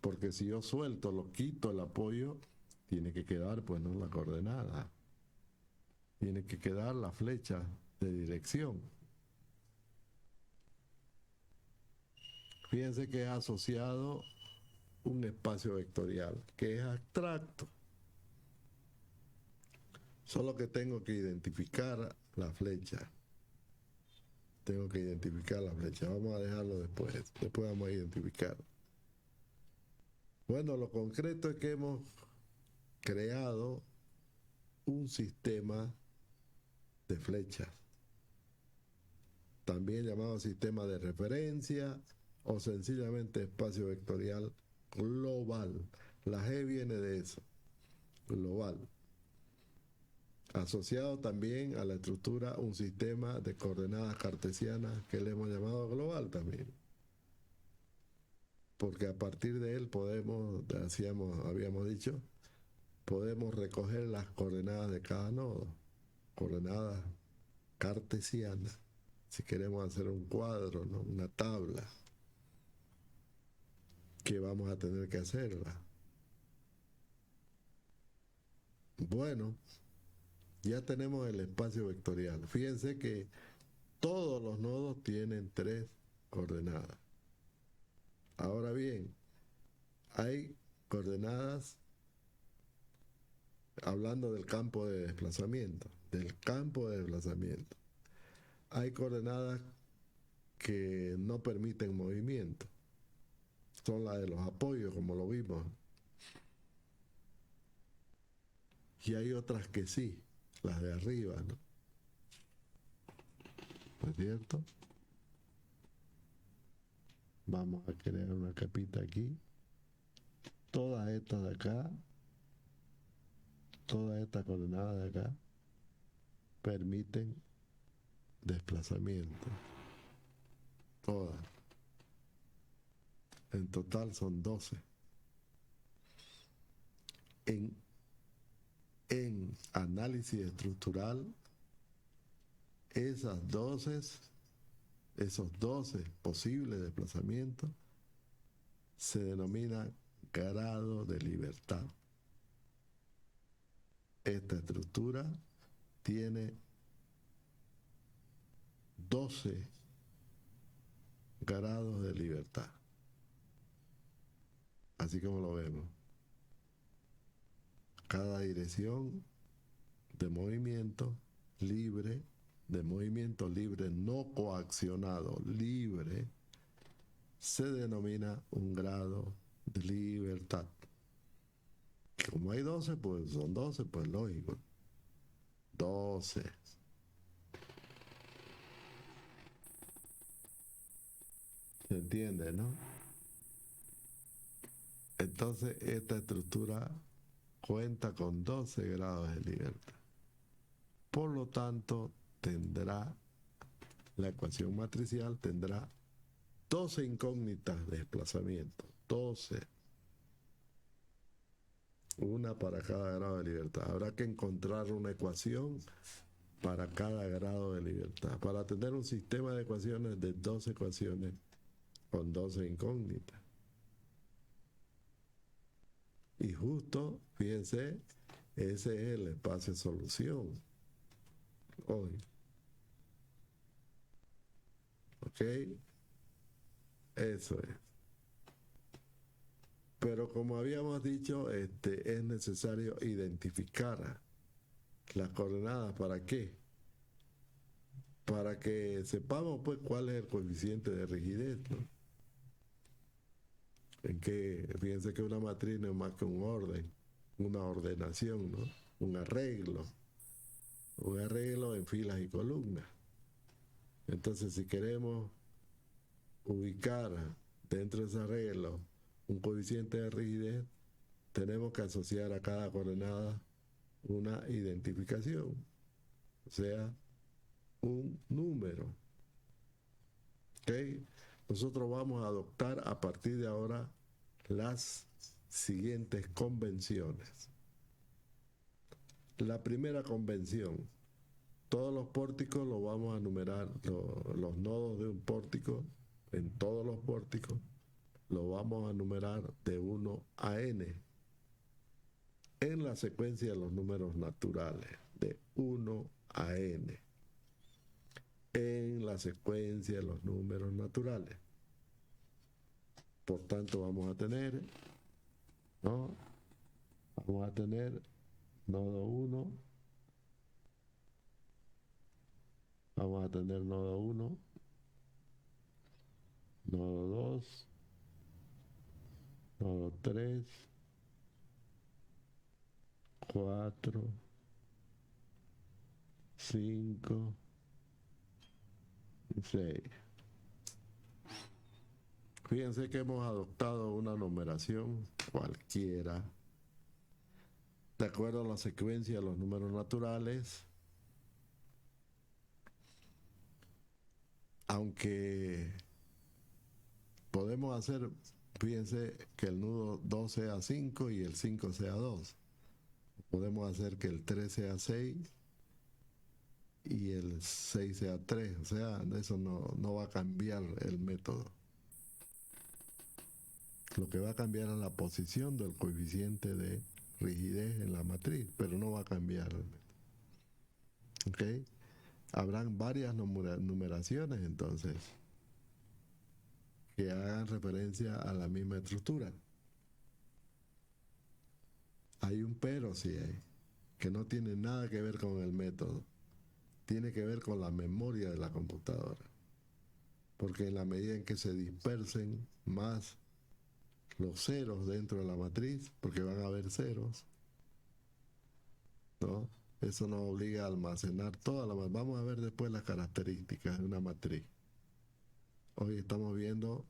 Porque si yo suelto, lo quito el apoyo, tiene que quedar, pues, no la coordenada. Tiene que quedar la flecha de dirección. Fíjense que es asociado un espacio vectorial, que es abstracto. Solo que tengo que identificar la flecha. Tengo que identificar la flecha. Vamos a dejarlo después. Después vamos a identificar. Bueno, lo concreto es que hemos creado un sistema de flechas, también llamado sistema de referencia o sencillamente espacio vectorial global. La G viene de eso, global. Asociado también a la estructura un sistema de coordenadas cartesianas que le hemos llamado global también. Porque a partir de él podemos, habíamos dicho, podemos recoger las coordenadas de cada nodo, coordenadas cartesianas, si queremos hacer un cuadro, ¿no?, una tabla, que vamos a tener que hacerla. Bueno, ya tenemos el espacio vectorial. Fíjense que todos los nodos tienen 3 coordenadas. Ahora bien, hay coordenadas, hablando del campo de desplazamiento, hay coordenadas que no permiten movimiento. Son las de los apoyos, como lo vimos. Y hay otras que sí, las de arriba, ¿no? ¿No es cierto? Vamos a crear una capita aquí. Todas estas de acá, todas estas coordenadas de acá, permiten desplazamiento. Todas. En total son 12. En análisis estructural, esos 12 posibles desplazamientos se denominan grado de libertad. Esta estructura tiene 12 grados de libertad. Así como lo vemos. Cada dirección de movimiento libre, no coaccionado, libre, se denomina un grado de libertad. Como hay 12, pues son 12, pues lógico. 12. ¿Se entiende, no? Entonces, esta estructura cuenta con 12 grados de libertad. Por lo tanto, la ecuación matricial tendrá 12 incógnitas de desplazamiento. 12. Una para cada grado de libertad. Habrá que encontrar una ecuación para cada grado de libertad. Para tener un sistema de ecuaciones de 12 ecuaciones con 12 incógnitas. Y justo, fíjense, ese es el espacio de solución hoy. ¿Ok? Eso es. Pero como habíamos dicho, es necesario identificar las coordenadas. ¿Para qué? Para que sepamos pues cuál es el coeficiente de rigidez, ¿no? En que, fíjense que una matriz no es más que un orden, una ordenación, ¿no? Un arreglo en filas y columnas. Entonces, si queremos ubicar dentro de ese arreglo un coeficiente de rigidez, tenemos que asociar a cada coordenada una identificación, o sea, un número. ¿Ok? Nosotros vamos a adoptar a partir de ahora las siguientes convenciones. La primera convención: todos los pórticos los vamos a numerar, los nodos de un pórtico, en todos los pórticos, los vamos a numerar de 1 a n, en la secuencia de los números naturales, de 1 a n, en la secuencia de los números naturales. Por tanto, vamos a tener, ¿no? Vamos a tener nodo 1, vamos a tener nodo 1, nodo 2, nodo 3, 4, 5 y 6. Fíjense que hemos adoptado una numeración cualquiera de acuerdo a la secuencia de los números naturales, aunque podemos hacer, fíjense, que el nudo 2 sea 5 y el 5 sea 2. Podemos hacer que el 3 sea 6 y el 6 sea 3. O sea, eso no va a cambiar el método. Lo que va a cambiar es la posición del coeficiente de rigidez en la matriz, pero no va a cambiar. ¿Ok? Habrán varias numeraciones entonces que hagan referencia a la misma estructura. Hay un pero, sí hay, que no tiene nada que ver con el método, tiene que ver con la memoria de la computadora, porque en la medida en que se dispersen más los ceros dentro de la matriz, porque van a haber ceros, ¿no? Eso nos obliga a almacenar toda la matriz. Vamos a ver después las características de una matriz. Hoy estamos viendo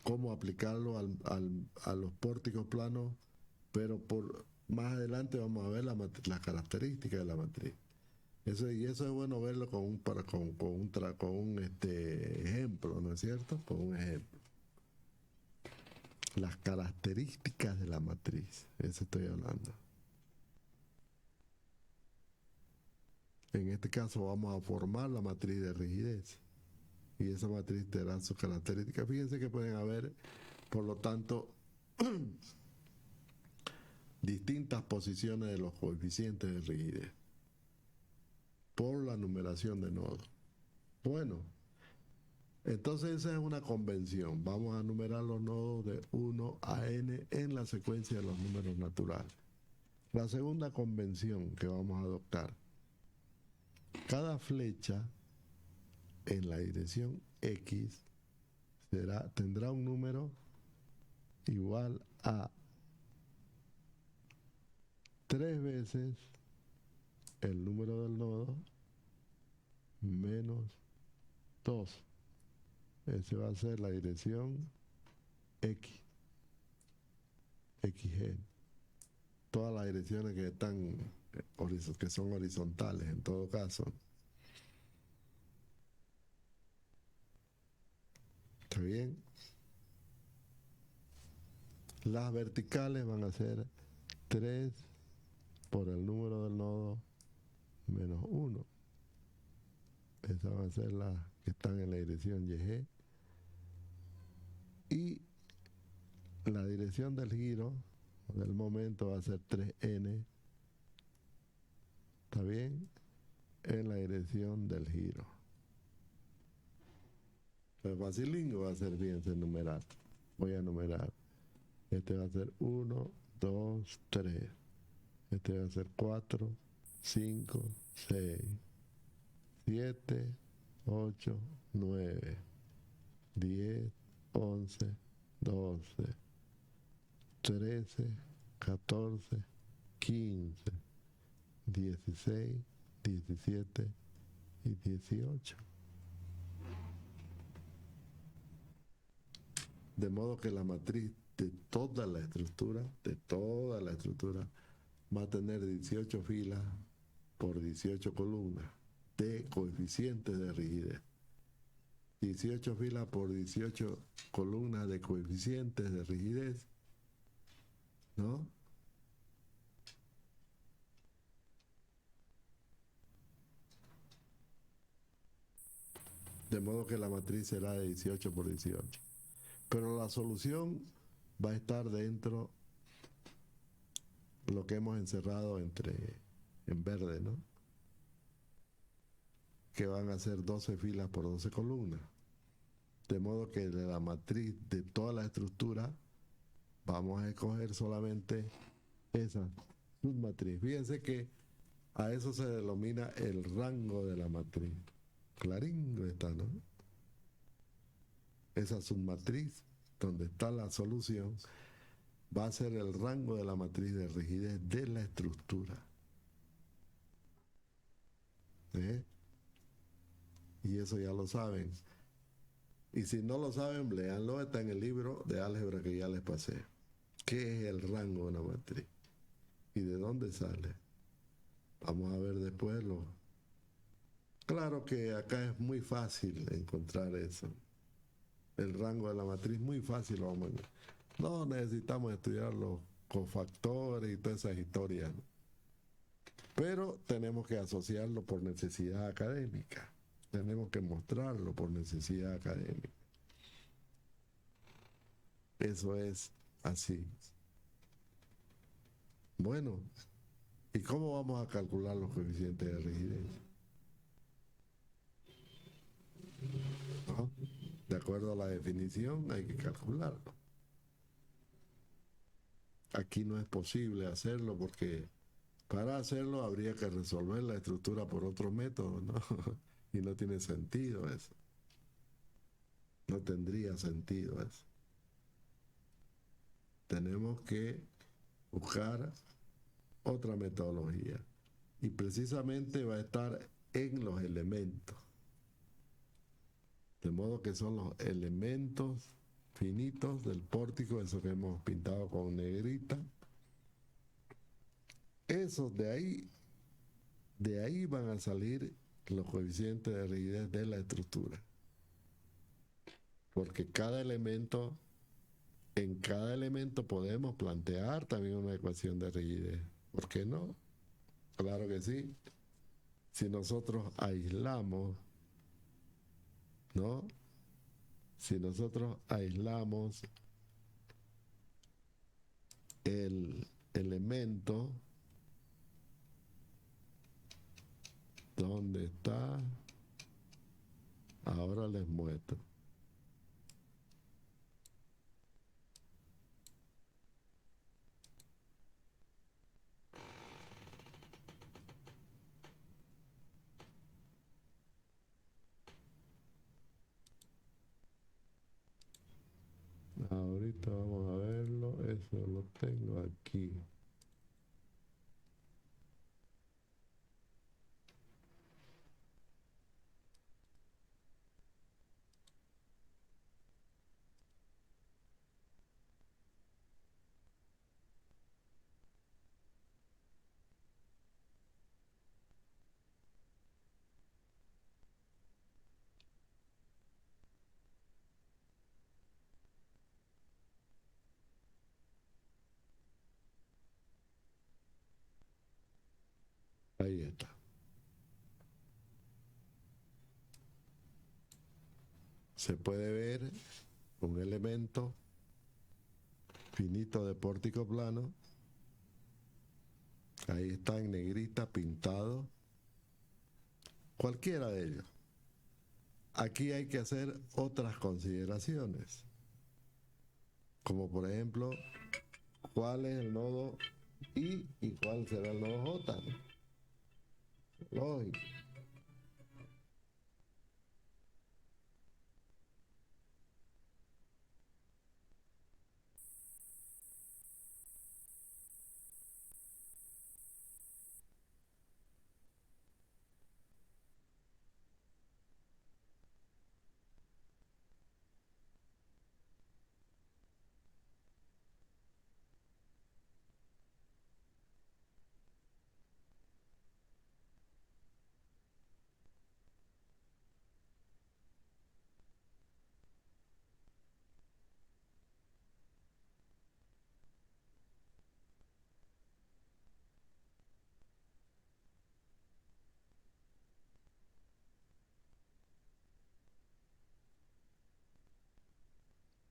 cómo aplicarlo a los pórticos planos, pero por más adelante vamos a ver las características de la matriz. Y eso es bueno verlo con un ejemplo, ¿no es cierto? Con un ejemplo. Las características de la matriz, eso estoy hablando. En este caso vamos a formar la matriz de rigidez. Y esa matriz tendrá sus características. Fíjense que pueden haber, por lo tanto, distintas posiciones de los coeficientes de rigidez por la numeración de nodos. Bueno, entonces esa es una convención. Vamos a numerar los nodos de 1 a n en la secuencia de los números naturales. La segunda convención que vamos a adoptar: cada flecha en la dirección X tendrá un número igual a 3 veces el número del nodo menos 2. Ese va a ser la dirección X, XG. Todas las direcciones que son horizontales en todo caso. ¿Está bien? Las verticales van a ser 3 por el número del nodo menos 1. Esas van a ser las que están en la dirección YG. Y la dirección del giro, del momento, va a ser 3n. ¿Está bien? En la dirección del giro. El facilingo va a ser bien ser numerar. Voy a numerar. Este va a ser 1, 2, 3. Este va a ser 4, 5, 6, 7, 8, 9, 10, 11, 12, 13, 14, 15, 16, 17 y 18. De modo que la matriz de toda la estructura, va a tener 18 filas por 18 columnas de coeficientes de rigidez. 18 filas por 18 columnas de coeficientes de rigidez, ¿no? De modo que la matriz será de 18 por 18. Pero la solución va a estar dentro de lo que hemos encerrado en verde, ¿no? Que van a ser 12 filas por 12 columnas. De modo que de la matriz de toda la estructura vamos a escoger solamente esa submatriz. Fíjense que a eso se denomina el rango de la matriz. Clarín está, ¿no? Esa submatriz donde está la solución va a ser el rango de la matriz de rigidez de la estructura. Y eso ya lo saben. Y si no lo saben, léanlo, está en el libro de álgebra que ya les pasé. ¿Qué es el rango de una matriz? ¿Y de dónde sale? Vamos a ver después. Claro que acá es muy fácil encontrar eso. El rango de la matriz, muy fácil. No necesitamos estudiar los cofactores y todas esas historias, ¿no? Pero tenemos que asociarlo por necesidad académica. Tenemos que mostrarlo por necesidad académica. Eso es así. Bueno, ¿y cómo vamos a calcular los coeficientes de rigidez? ¿No? De acuerdo a la definición hay que calcularlo. Aquí no es posible hacerlo porque para hacerlo habría que resolver la estructura por otro método, ¿no? Y no tiene sentido eso. No tendría sentido eso. Tenemos que buscar otra metodología. Y precisamente va a estar en los elementos. De modo que son los elementos finitos del pórtico, eso que hemos pintado con negrita. Esos de ahí van a salir los coeficientes de rigidez de la estructura. Porque en cada elemento podemos plantear también una ecuación de rigidez. ¿Por qué no? Claro que sí. Si nosotros aislamos, ¿no? Si nosotros aislamos el elemento, ¿dónde está? Ahora les muestro. Ahorita vamos a verlo, eso lo tengo aquí. Ahí está. Se puede ver un elemento finito de pórtico plano. Ahí está en negrita pintado. Cualquiera de ellos. Aquí hay que hacer otras consideraciones. Como por ejemplo, ¿cuál es el nodo I y cuál será el nodo J? Lógico.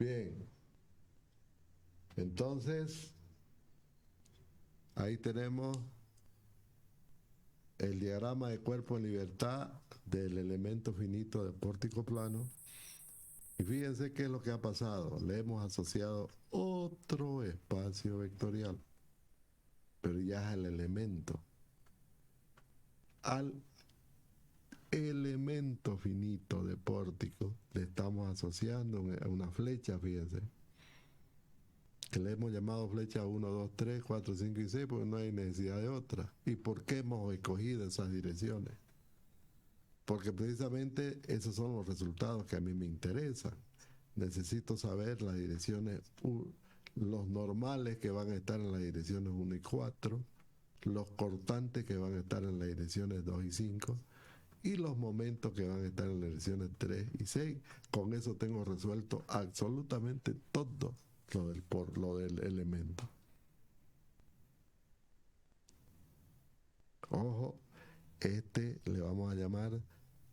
Bien. Entonces, ahí tenemos el diagrama de cuerpo en libertad del elemento finito de pórtico plano. Y fíjense qué es lo que ha pasado. Le hemos asociado otro espacio vectorial, pero ya es el elemento. Al elemento finito de pórtico le estamos asociando una flecha, fíjense, que le hemos llamado flecha 1, 2, 3, 4, 5 y 6 porque no hay necesidad de otra. ¿Y por qué hemos escogido esas direcciones? Porque precisamente esos son los resultados que a mí me interesan. Necesito saber las direcciones, los normales que van a estar en las direcciones 1 y 4, los cortantes que van a estar en las direcciones 2 y 5 y los momentos que van a estar en las direcciones 3 y 6. Con eso tengo resuelto absolutamente todo lo del elemento. Ojo, le vamos a llamar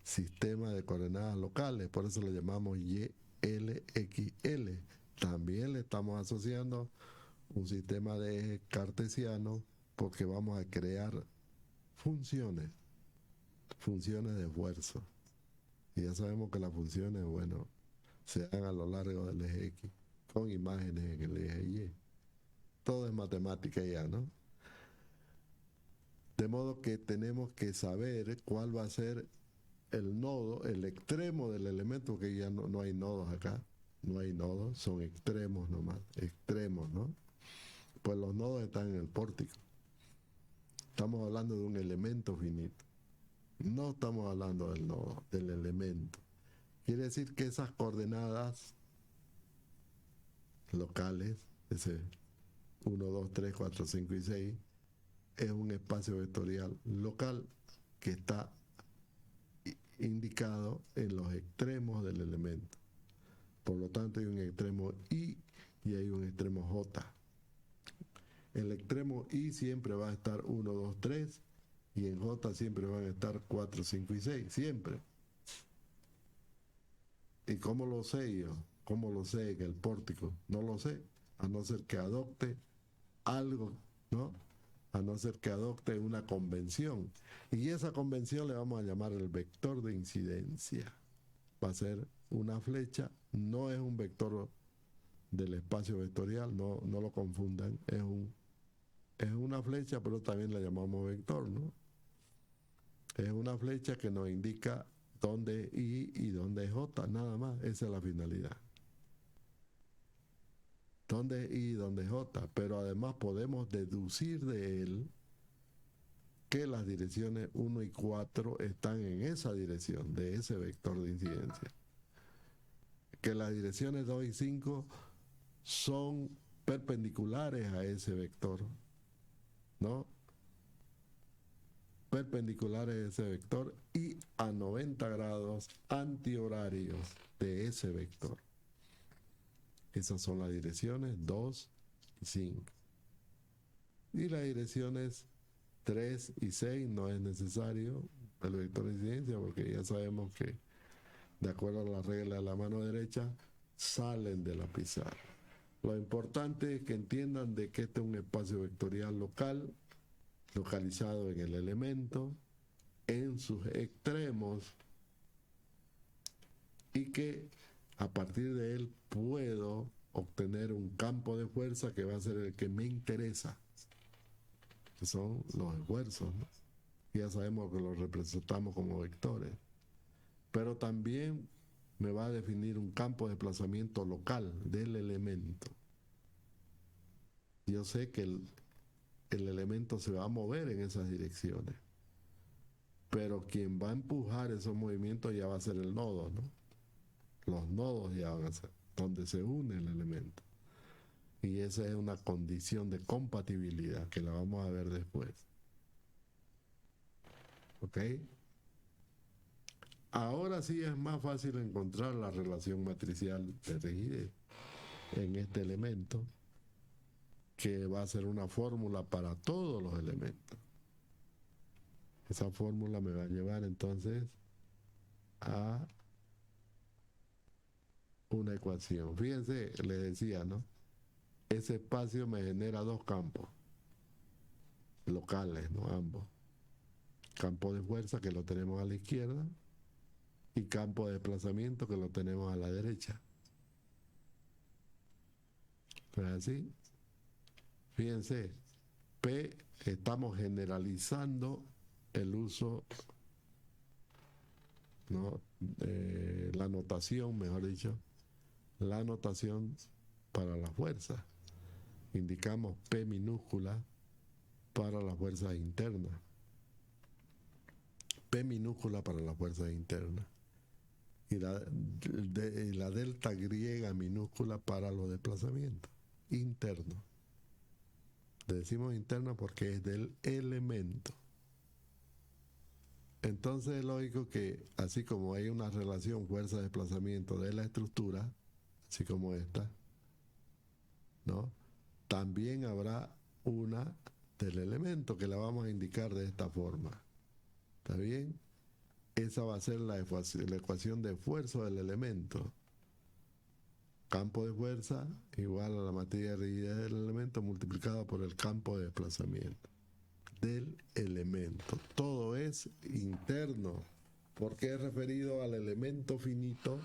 sistema de coordenadas locales, por eso lo llamamos YLXL. También le estamos asociando un sistema de ejes cartesiano porque vamos a crear funciones de esfuerzo. Y ya sabemos que las funciones, bueno, se dan a lo largo del eje X, con imágenes en el eje Y. Todo es matemática ya, ¿no? De modo que tenemos que saber cuál va a ser el nodo, el extremo del elemento, porque ya no hay nodos acá, no hay nodos, son extremos nomás, extremos, ¿no? Pues los nodos están en el pórtico. Estamos hablando de un elemento finito. No estamos hablando del nodo, del elemento. Quiere decir que esas coordenadas locales, ese 1, 2, 3, 4, 5 y 6, es un espacio vectorial local que está indicado en los extremos del elemento. Por lo tanto, hay un extremo I y hay un extremo J. El extremo I siempre va a estar 1, 2, 3 y en J siempre van a estar 4, 5 y 6, siempre. ¿Y cómo lo sé yo? ¿Cómo lo sé en el pórtico? No lo sé, a no ser que adopte algo, ¿no? A no ser que adopte una convención. Y esa convención le vamos a llamar el vector de incidencia. Va a ser una flecha, no es un vector del espacio vectorial, no lo confundan, es una flecha, pero también la llamamos vector, ¿no? Es una flecha que nos indica dónde es I y dónde es J, nada más, esa es la finalidad. Dónde es I y dónde es J, pero además podemos deducir de él que las direcciones 1 y 4 están en esa dirección, de ese vector de incidencia. Que las direcciones 2 y 5 son perpendiculares a ese vector, ¿no? Perpendiculares a ese vector y a 90 grados antihorarios de ese vector. Esas son las direcciones 2 y 5. Y las direcciones 3 y 6 no es necesario el vector de incidencia porque ya sabemos que de acuerdo a la regla de la mano derecha salen de la pizarra. Lo importante es que entiendan de que este es un espacio vectorial local, localizado en el elemento, en sus extremos, y que a partir de él puedo obtener un campo de fuerza que va a ser el que me interesa, que son los esfuerzos, ¿no? Ya sabemos que los representamos como vectores, pero también me va a definir un campo de desplazamiento local del elemento. Yo sé que el elemento se va a mover en esas direcciones, pero quien va a empujar esos movimientos ya va a ser el nodo, ¿no? Los nodos ya van a ser donde se une el elemento. Y esa es una condición de compatibilidad que la vamos a ver después. ¿Ok? Ahora sí es más fácil encontrar la relación matricial de rigidez en este elemento, que va a ser una fórmula para todos los elementos. Esa fórmula me va a llevar entonces a una ecuación. Fíjense, les decía, ¿no? Ese espacio me genera dos campos locales, ¿no? Ambos. Campo de fuerza, que lo tenemos a la izquierda, y campo de desplazamiento, que lo tenemos a la derecha. ¿No es así? Fíjense, P, estamos generalizando el uso, ¿no? La notación, mejor dicho, la notación para la fuerza. Indicamos P minúscula para las fuerzas internas. P minúscula para las fuerzas internas. Y la delta griega minúscula para los desplazamientos internos. Le decimos interna porque es del elemento. Entonces es lógico que así como hay una relación fuerza-desplazamiento de la estructura, así como esta, ¿no? También habrá una del elemento que la vamos a indicar de esta forma. ¿Está bien? Esa va a ser la ecuación de esfuerzo del elemento. campo de fuerza igual a la matriz de rigidez del elemento multiplicado por el campo de desplazamiento del elemento. Todo es interno, porque es referido al elemento finito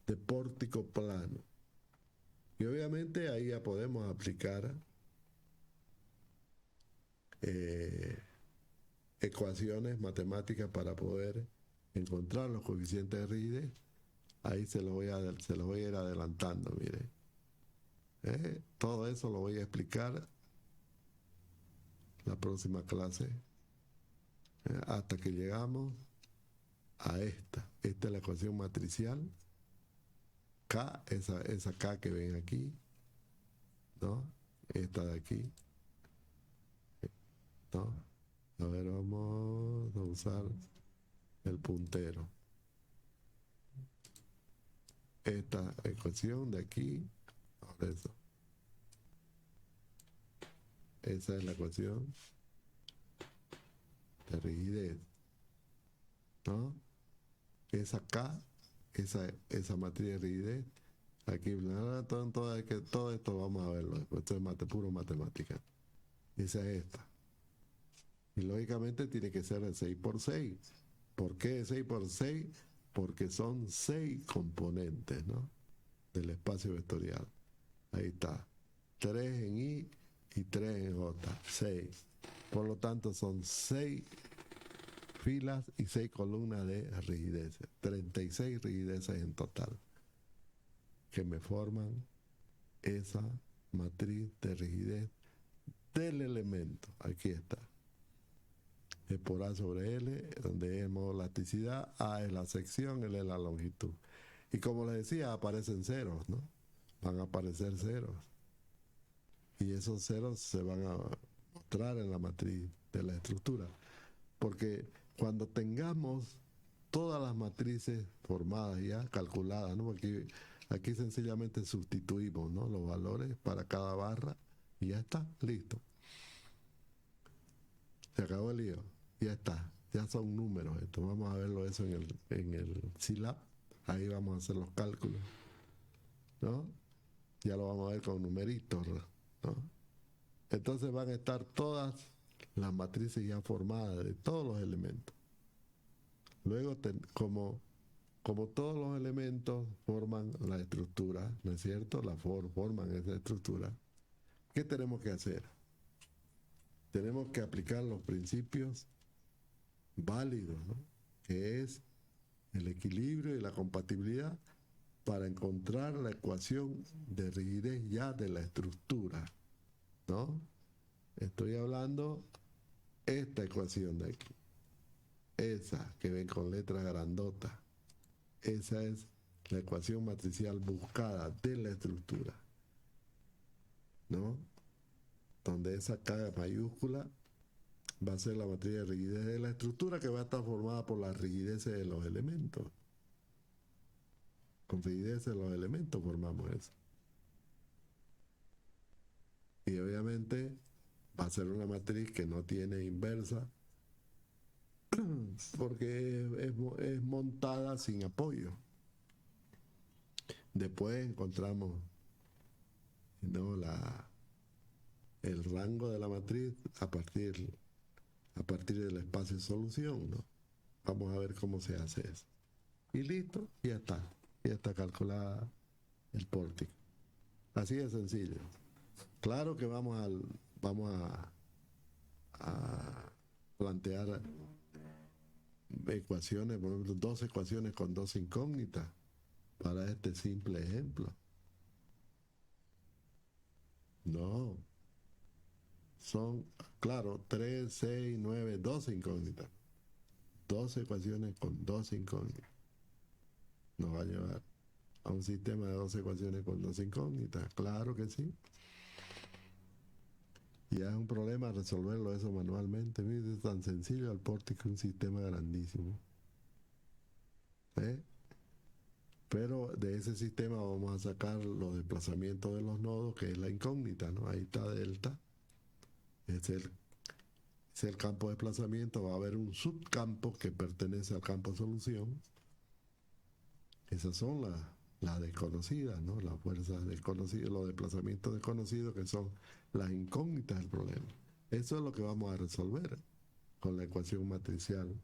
de pórtico plano. Y obviamente ahí ya podemos aplicar ecuaciones matemáticas para poder encontrar los coeficientes de rigidez. Ahí se los voy a ir adelantando, mire. Todo eso lo voy a explicar la próxima clase, hasta que llegamos a esta. Esta es la ecuación matricial. K, esa K que ven aquí, ¿no? Esta de aquí, ¿no? A ver, vamos a usar el puntero. Esta ecuación de aquí, ahora eso. Esa es la ecuación de rigidez, ¿no? Esa K, esa matriz de rigidez, aquí, todo esto vamos a verlo después, esto es puro matemática. Esa es esta. Y lógicamente tiene que ser de 6 por 6. ¿Por qué de 6 por 6? Porque son 6 componentes, ¿no? Del espacio vectorial. Ahí está. 3 en I y 3 en J. 6. Por lo tanto, son 6 filas y 6 columnas de rigideces. 36 rigideces en total, que me forman esa matriz de rigidez del elemento. Aquí está. Es por A sobre L, donde E es modo elasticidad, A es la sección, L es la longitud. Y como les decía, aparecen ceros, ¿no? Van a aparecer ceros. Y esos ceros se van a mostrar en la matriz de la estructura. Porque cuando tengamos todas las matrices formadas ya, calculadas, ¿no? Porque aquí sencillamente sustituimos, ¿no? Los valores para cada barra y ya está, listo. Se acabó el lío, ya está, ya son números esto. Vamos a verlo eso en el SILAB, ahí vamos a hacer los cálculos, ¿no? Ya lo vamos a ver con numeritos, ¿no? Entonces van a estar todas las matrices ya formadas de todos los elementos. Luego, como todos los elementos forman la estructura, ¿no es cierto? Forman esa estructura. ¿Qué tenemos que hacer? Tenemos que aplicar los principios válidos, ¿no? Que es el equilibrio y la compatibilidad para encontrar la ecuación de rigidez ya de la estructura, ¿no? Estoy hablando esta ecuación de aquí, esa que ven con letras grandotas, esa es la ecuación matricial buscada de la estructura, ¿no? Donde esa K mayúscula va a ser la matriz de rigidez de la estructura, que va a estar formada por las rigideces de los elementos. Con rigidez de los elementos formamos eso. Y obviamente va a ser una matriz que no tiene inversa, porque es montada sin apoyo. Después encontramos, ¿no?, el rango de la matriz a partir del espacio de solución, ¿no? Vamos a ver cómo se hace eso. Y listo, ya está calculada el pórtico. Así de sencillo. Claro que vamos a plantear ecuaciones, por ejemplo, 2 ecuaciones con 2 incógnitas para este simple ejemplo. No. Son, claro, 3, 6, 9, 12 incógnitas. 12 ecuaciones con 2 incógnitas. Nos va a llevar a un sistema de 12 ecuaciones con 2 incógnitas. Claro que sí. Ya es un problema resolverlo eso manualmente. Mire, es tan sencillo el pórtico, un sistema grandísimo. Pero de ese sistema vamos a sacar los desplazamientos de los nodos, que es la incógnita, ¿no? Ahí está delta. Es el campo de desplazamiento. Va a haber un subcampo que pertenece al campo de solución. Esas son las desconocidas, ¿no? Las fuerzas desconocidas, los desplazamientos desconocidos que son las incógnitas del problema. Eso es lo que vamos a resolver con la ecuación matricial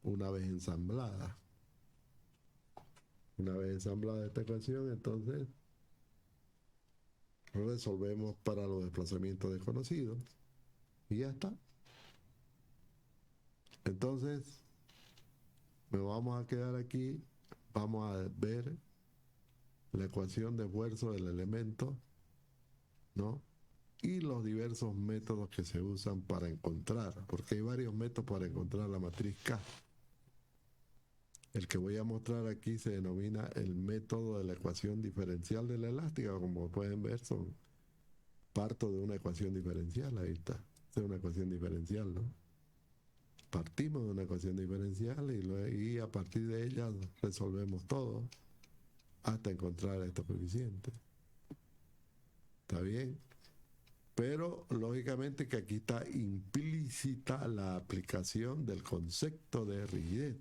una vez ensamblada. Una vez ensamblada esta ecuación, entonces resolvemos para los desplazamientos desconocidos y ya está. Entonces, nos vamos a quedar aquí, vamos a ver la ecuación de esfuerzo del elemento, ¿no? Y los diversos métodos que se usan para encontrar, porque hay varios métodos para encontrar la matriz K. El que voy a mostrar aquí se denomina el método de la ecuación diferencial de la elástica. Como pueden ver, parto de una ecuación diferencial, ahí está. Esta es una ecuación diferencial, ¿no? Partimos de una ecuación diferencial y a partir de ella resolvemos todo hasta encontrar estos coeficientes. ¿Está bien? Pero lógicamente que aquí está implícita la aplicación del concepto de rigidez,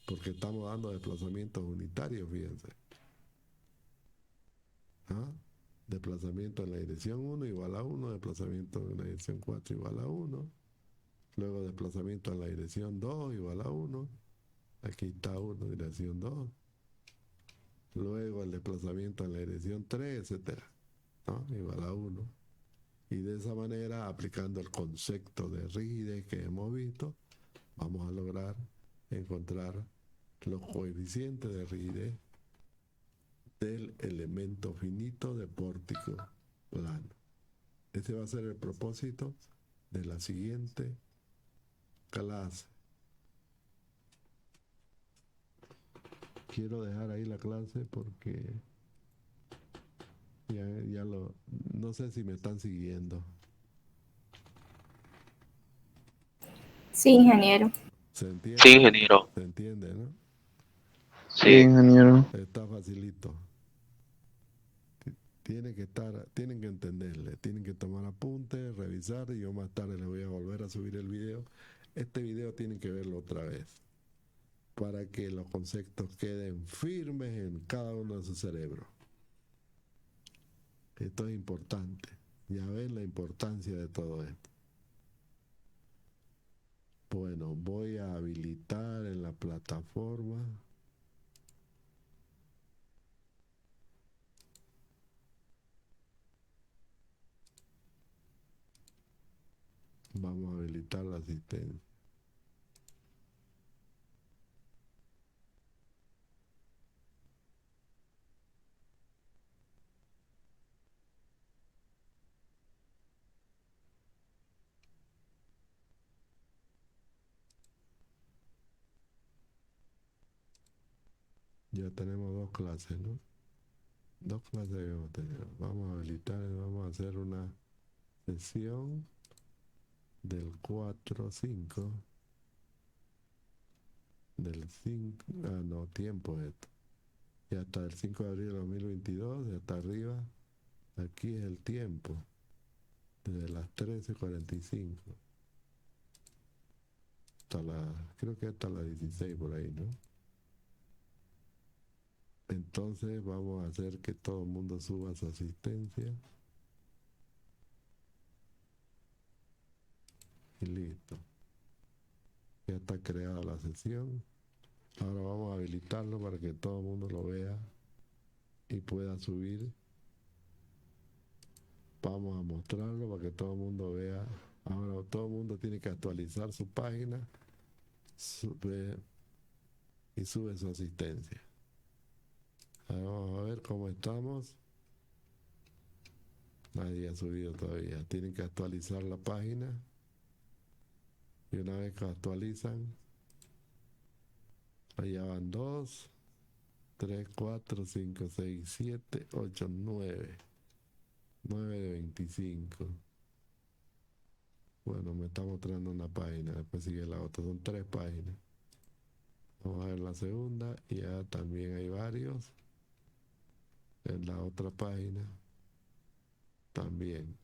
porque estamos dando desplazamientos unitarios, fíjense. ¿Ah? Desplazamiento en la dirección 1 igual a 1, desplazamiento en la dirección 4 igual a 1, luego desplazamiento en la dirección 2 igual a 1, aquí está 1, dirección 2, luego el desplazamiento en la dirección 3, etcétera, ¿no? Igual a 1. Y de esa manera, aplicando el concepto de rigidez que hemos visto, vamos a lograr encontrar los coeficientes de rigidez del elemento finito de pórtico plano. Ese va a ser el propósito de la siguiente clase. Quiero dejar ahí la clase porque no sé si me están siguiendo. Sí, ingeniero. ¿Se entiende? Sí, ingeniero. ¿Se entiende, no? Sí, ingeniero. Está facilito. Tienen que entenderle, tienen que tomar apuntes, revisar, y yo más tarde les voy a volver a subir el video. Este video tienen que verlo otra vez para que los conceptos queden firmes en cada uno de sus cerebros. Esto es importante. Ya ven la importancia de todo esto. Bueno, voy a habilitar en la plataforma. Vamos a habilitar la asistencia. Ya tenemos dos clases, ¿no? Dos clases que vamos a tener. Vamos a habilitar, vamos a hacer una sesión del 4-5, del 5, no, tiempo esto. Y hasta el 5 de abril de 2022, de hasta arriba, aquí es el tiempo, desde las 13:45 hasta creo que hasta las 16 por ahí, ¿no? Entonces vamos a hacer que todo el mundo suba su asistencia. Y listo. Ya está creada la sesión. Ahora vamos a habilitarlo para que todo el mundo lo vea y pueda subir. Vamos a mostrarlo para que todo el mundo vea. Ahora todo el mundo tiene que actualizar su página y sube su asistencia. Ahora vamos a ver cómo estamos. Nadie ha subido todavía. Tienen que actualizar la página. Y una vez que actualizan, allá van 2, 3, 4, 5, 6, 7, 8, 9. 9 de 25. Bueno, me está mostrando una página, después sigue la otra, son 3 páginas. Vamos a ver la segunda, y ya también hay varios. En la otra página también.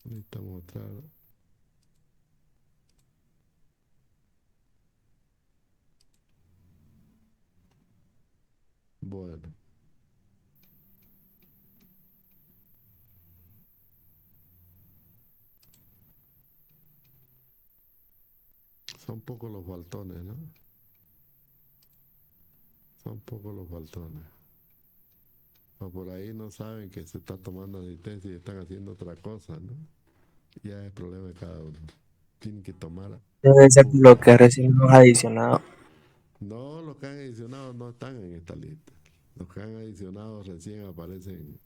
Ahorita mostrar. Bueno. Son pocos los faltones, ¿no? Son pocos los faltones. O por ahí no saben que se está tomando asistencia y están haciendo otra cosa, ¿no? Ya es problema de cada uno. Tienen que tomar. Debe ser lo que recién nos ha adicionado. No, los que han adicionado no están en esta lista. Los que han adicionado recién aparecen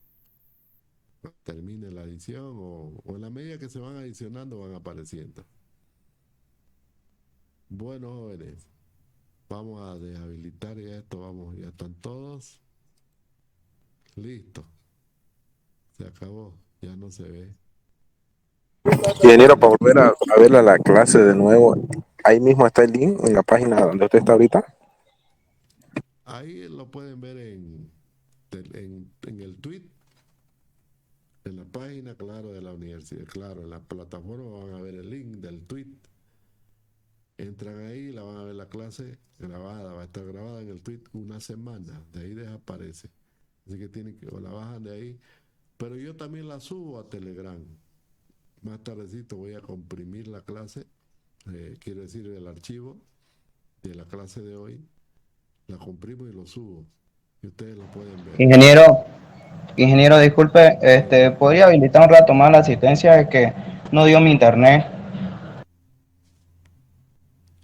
cuando termine la adición o en la medida que se van adicionando van apareciendo. Bueno, jóvenes, vamos a deshabilitar ya esto, vamos, ya están todos. Listo. Se acabó, ya no se ve. Ingeniero, para volver a ver la clase de nuevo, ahí mismo está el link en la página donde usted está ahorita. Ahí lo pueden ver en el tweet, en la página, claro, de la universidad, claro, en la plataforma van a ver el link del tweet. Entran ahí, la van a ver la clase grabada, va a estar grabada en el tweet una semana, de ahí desaparece. Así que tienen que, o la bajan de ahí, pero yo también la subo a Telegram. Más tardecito voy a comprimir la clase, quiero decir el archivo de la clase de hoy, la comprimo y lo subo. Y ustedes lo pueden ver. Ingeniero, disculpe, ¿podría habilitar un rato más la asistencia? Es que no dio mi internet.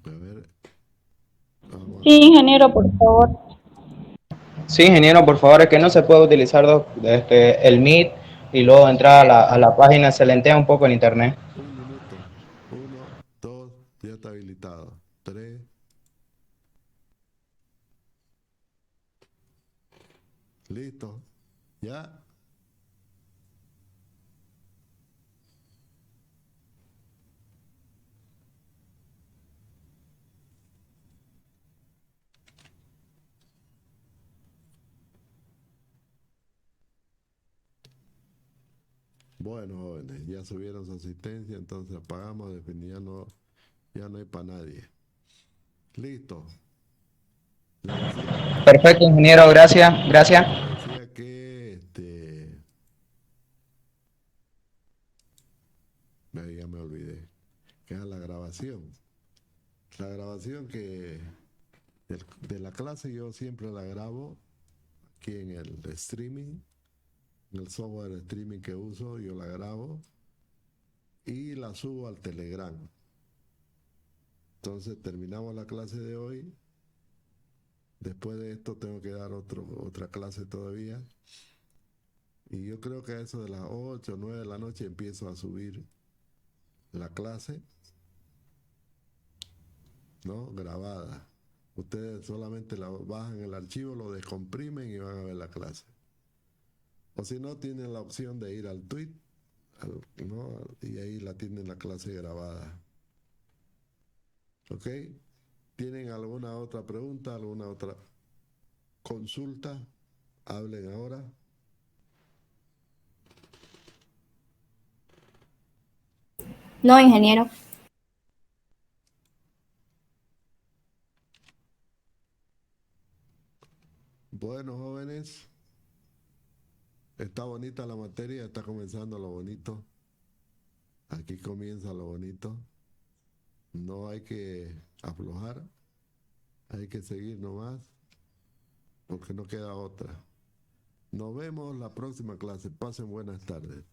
A ver, vamos a Sí, ver. ingeniero, por favor. Sí, ingeniero, por favor, es que no se puede utilizar el Meet y luego entrar a la página, se lentea un poco el internet. Un minuto. 1, 2, ya está habilitado. 3. Listo. Ya. Bueno, jóvenes, ya subieron su asistencia, entonces apagamos, definitivamente ya no hay para nadie. Listo. Le decía, Perfecto, ingeniero, gracias, gracias. le decía que ya me olvidé, que era la grabación. La grabación de la clase yo siempre la grabo aquí en el streaming, en el software de streaming que uso, yo la grabo y la subo al Telegram. Entonces terminamos la clase de hoy. Después de esto tengo que dar otra clase todavía. Y yo creo que a eso de las 8 o 9 de la noche empiezo a subir la clase, ¿no? Grabada. Ustedes solamente la bajan el archivo, lo descomprimen y van a ver la clase. O si no, tienen la opción de ir al tweet, ¿no? Y ahí la tienen la clase grabada. ¿Ok? ¿Tienen alguna otra pregunta, alguna otra consulta? Hablen ahora. No, ingeniero. Bueno, jóvenes, está bonita la materia, está comenzando lo bonito. Aquí comienza lo bonito. No hay que aflojar, hay que seguir nomás, porque no queda otra. Nos vemos la próxima clase. Pasen buenas tardes.